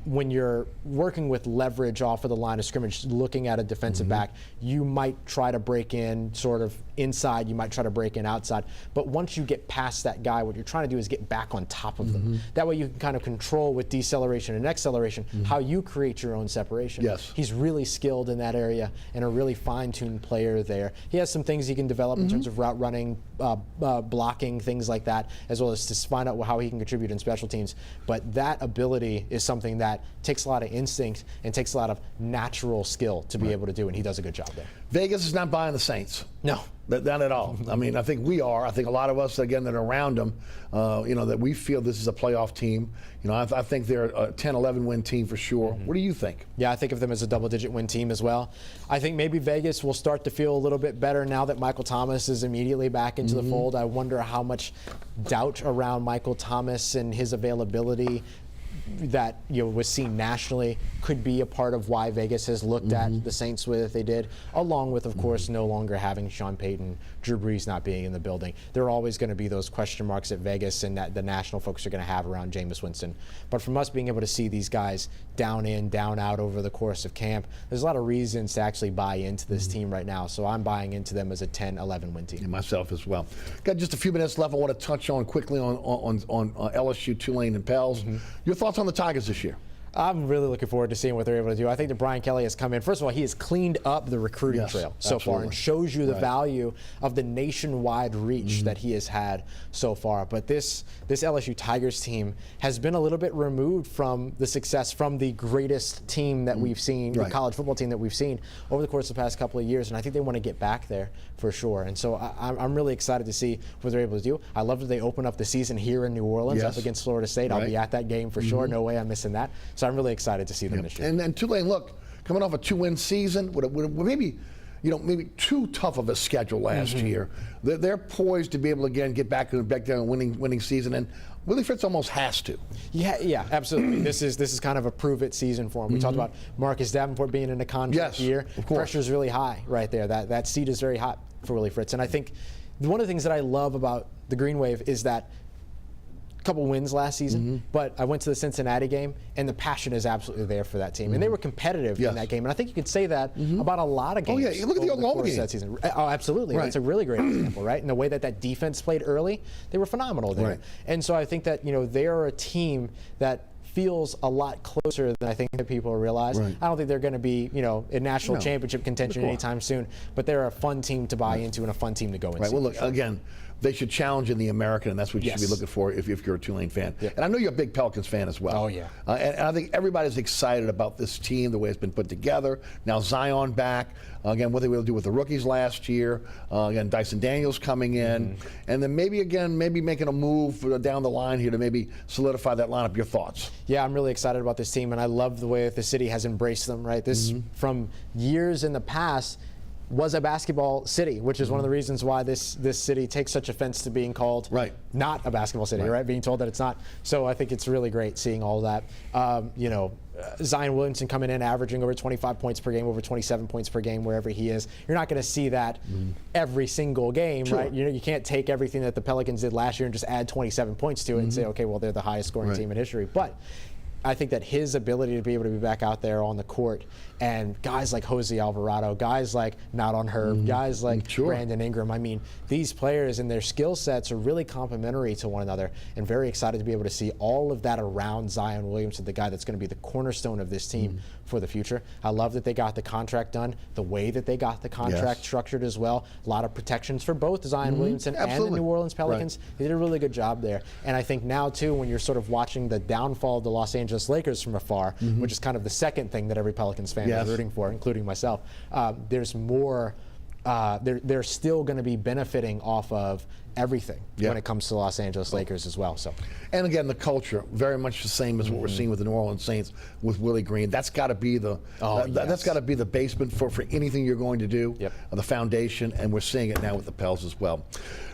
when you're working with leverage off of the line of scrimmage, looking at a defensive back, you might try to break in sort of inside, you might try to break in outside. But once you get past that guy, what you're trying to do is get back on top of them. That way you can kind of control with deceleration and acceleration how you create your own separation. Yes. He's really skilled in that area and a really fine-tuned player there. He has some things he can develop in terms of route running, blocking, things like that, as well as to find out how he can contribute in special teams. But that ability is something that takes a lot of instinct and takes a lot of natural skill to be able to do, and he does a good job there. Vegas is not buying the Saints. No. Not at all. I mean, I think we are. I think a lot of us, again, that are around them, that we feel this is a playoff team. I think they're a 10-11 win team for sure. What do you think? Yeah, I think of them as a double-digit win team as well. I think maybe Vegas will start to feel a little bit better now that Michael Thomas is immediately back into the fold. I wonder how much doubt around Michael Thomas and his availability that was seen nationally could be a part of why Vegas has looked at the Saints the way that they did, along with, of course, no longer having Sean Payton, Drew Brees not being in the building. There are always going to be those question marks at Vegas and that the national folks are going to have around Jameis Winston. But from us being able to see these guys down in, down out over the course of camp, there's a lot of reasons to actually buy into this team right now. So I'm buying into them as a 10-11 win team. And myself as well. Got just a few minutes left. I want to touch on quickly on LSU, Tulane, and Pels. Your thoughts on the Tigers this year? I'm really looking forward to seeing what they're able to do. I think that Brian Kelly has come in. First of all, he has cleaned up the recruiting trail so far and shows you the value of the nationwide reach that he has had so far. But this LSU Tigers team has been a little bit removed from the success from the greatest team that we've seen, the college football team that we've seen over the course of the past couple of years. And I think they want to get back there for sure. And so I'm really excited to see what they're able to do. I love that they open up the season here in New Orleans up against Florida State. I'll be at that game for sure. No way I'm missing that. So I'm really excited to see them this year. And Tulane, look, coming off a 2-win season, with maybe too tough of a schedule last year. They're poised to be able to again get back down a winning season, and Willie Fritz almost has to. Yeah, absolutely. This is kind of a prove it season for him. We talked about Marcus Davenport being in a contract year. Pressure's really high right there. That seat is very hot for Willie Fritz, and I think one of the things that I love about the Green Wave is that couple wins last season, but I went to the Cincinnati game, and the passion is absolutely there for that team. And they were competitive in that game. And I think you could say that about a lot of games. Oh, yeah. Look at the Oklahoma game. That season. Oh, absolutely. That's a really great example, right? And the way that defense played early, they were phenomenal there. And so I think that, they are a team that feels a lot closer than I think that people realize. I don't think they're going to be, in national championship contention anytime soon, but they're a fun team to buy into and a fun team to go into. Well, look, again, they should challenge in the American, and that's what you should be looking for if you're a Tulane fan. And I know you're a big Pelicans fan as well. Oh, yeah. And I think everybody's excited about this team, the way it's been put together. Now Zion back. Again, what they were able to do with the rookies last year. Again, Dyson Daniels coming in. And then maybe making a move down the line here to maybe solidify that lineup. Your thoughts? Yeah, I'm really excited about this team, and I love the way that the city has embraced them, right? This, from years in the past, was a basketball city, which is one of the reasons why this city takes such offense to being called not a basketball city, right? Being told that it's not. So I think it's really great seeing all that. Zion Williamson coming in, averaging over 25 points per game, over 27 points per game, wherever he is. You're not going to see that every single game, right? You can't take everything that the Pelicans did last year and just add 27 points to it and say, okay, well, they're the highest scoring team in history. But I think that his ability to be able to be back out there on the court, and guys like Jose Alvarado, guys like Not on Herb, guys like Brandon Ingram. I mean, these players and their skill sets are really complementary to one another, and very excited to be able to see all of that around Zion Williamson, the guy that's going to be the cornerstone of this team for the future. I love that they got the contract done, the way that they got the contract structured as well. A lot of protections for both Zion Williamson and the New Orleans Pelicans. They did a really good job there. And I think now, too, when you're sort of watching the downfall of the Los Angeles Lakers from afar, which is kind of the second thing that every Pelicans fan is rooting for, including myself, there's more. They're still going to be benefiting off of everything when it comes to the Los Angeles Lakers as well. So, and again, the culture very much the same as what we're seeing with the New Orleans Saints with Willie Green. That's got to be the that's got to be the basement for anything you're going to do, the foundation, and we're seeing it now with the Pels as well.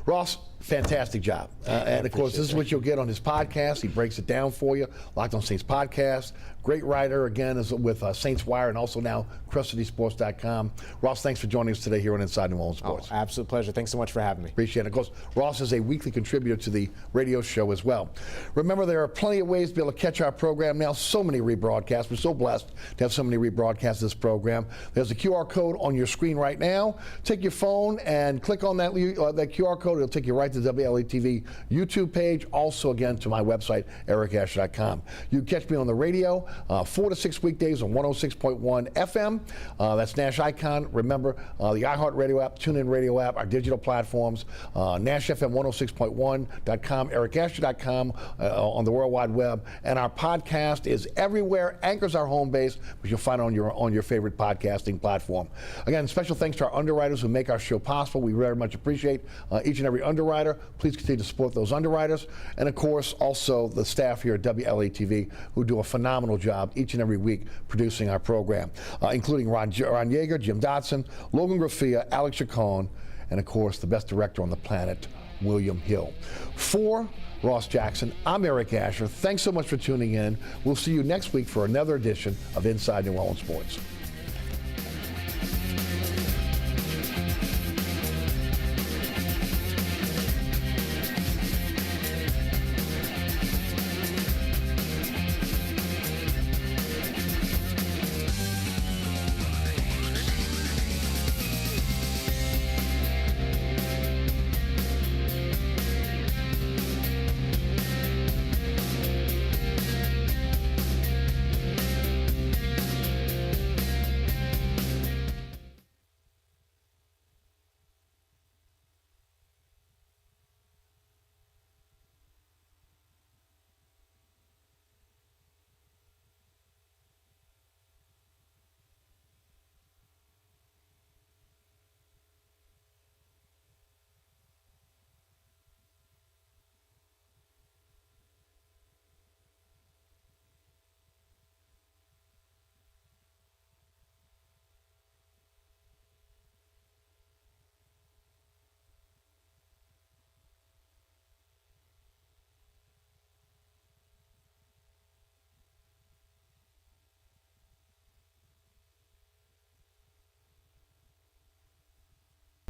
Ross, fantastic job. And of course, this is what you'll get on his podcast. He breaks it down for you. Locked on Saints podcast. Great writer, again, is with Saints Wire and also now CrestCitySports.com. Ross, thanks for joining us today here on Inside New Orleans Sports. Absolute pleasure. Thanks so much for having me. Appreciate it. Of course, Ross is a weekly contributor to the radio show as well. Remember, there are plenty of ways to be able to catch our program now. So many rebroadcasts. We're so blessed to have so many rebroadcasts of this program. There's a QR code on your screen right now. Take your phone and click on that QR code. It'll take you right subscribe to the WLAE-TV YouTube page. Also, again, to my website, ericasher.com. You can catch me on the radio 4 to 6 weekdays on 106.1 FM. That's Nash Icon. Remember, the iHeartRadio app, TuneIn Radio app, our digital platforms, NashFM106.1.com, ericasher.com on the World Wide Web. And our podcast is everywhere. Anchor's our home base, which you'll find on your favorite podcasting platform. Again, special thanks to our underwriters who make our show possible. We very much appreciate each and every underwriter. Please continue to support those underwriters. And of course, also the staff here at WLAE-TV who do a phenomenal job each and every week producing our program, including Ron Yeager, Jim Dotson, Logan Graffia, Alex Chacon, and of course, the best director on the planet, William Hill. For Ross Jackson, I'm Eric Asher. Thanks so much for tuning in. We'll see you next week for another edition of Inside New Orleans Sports.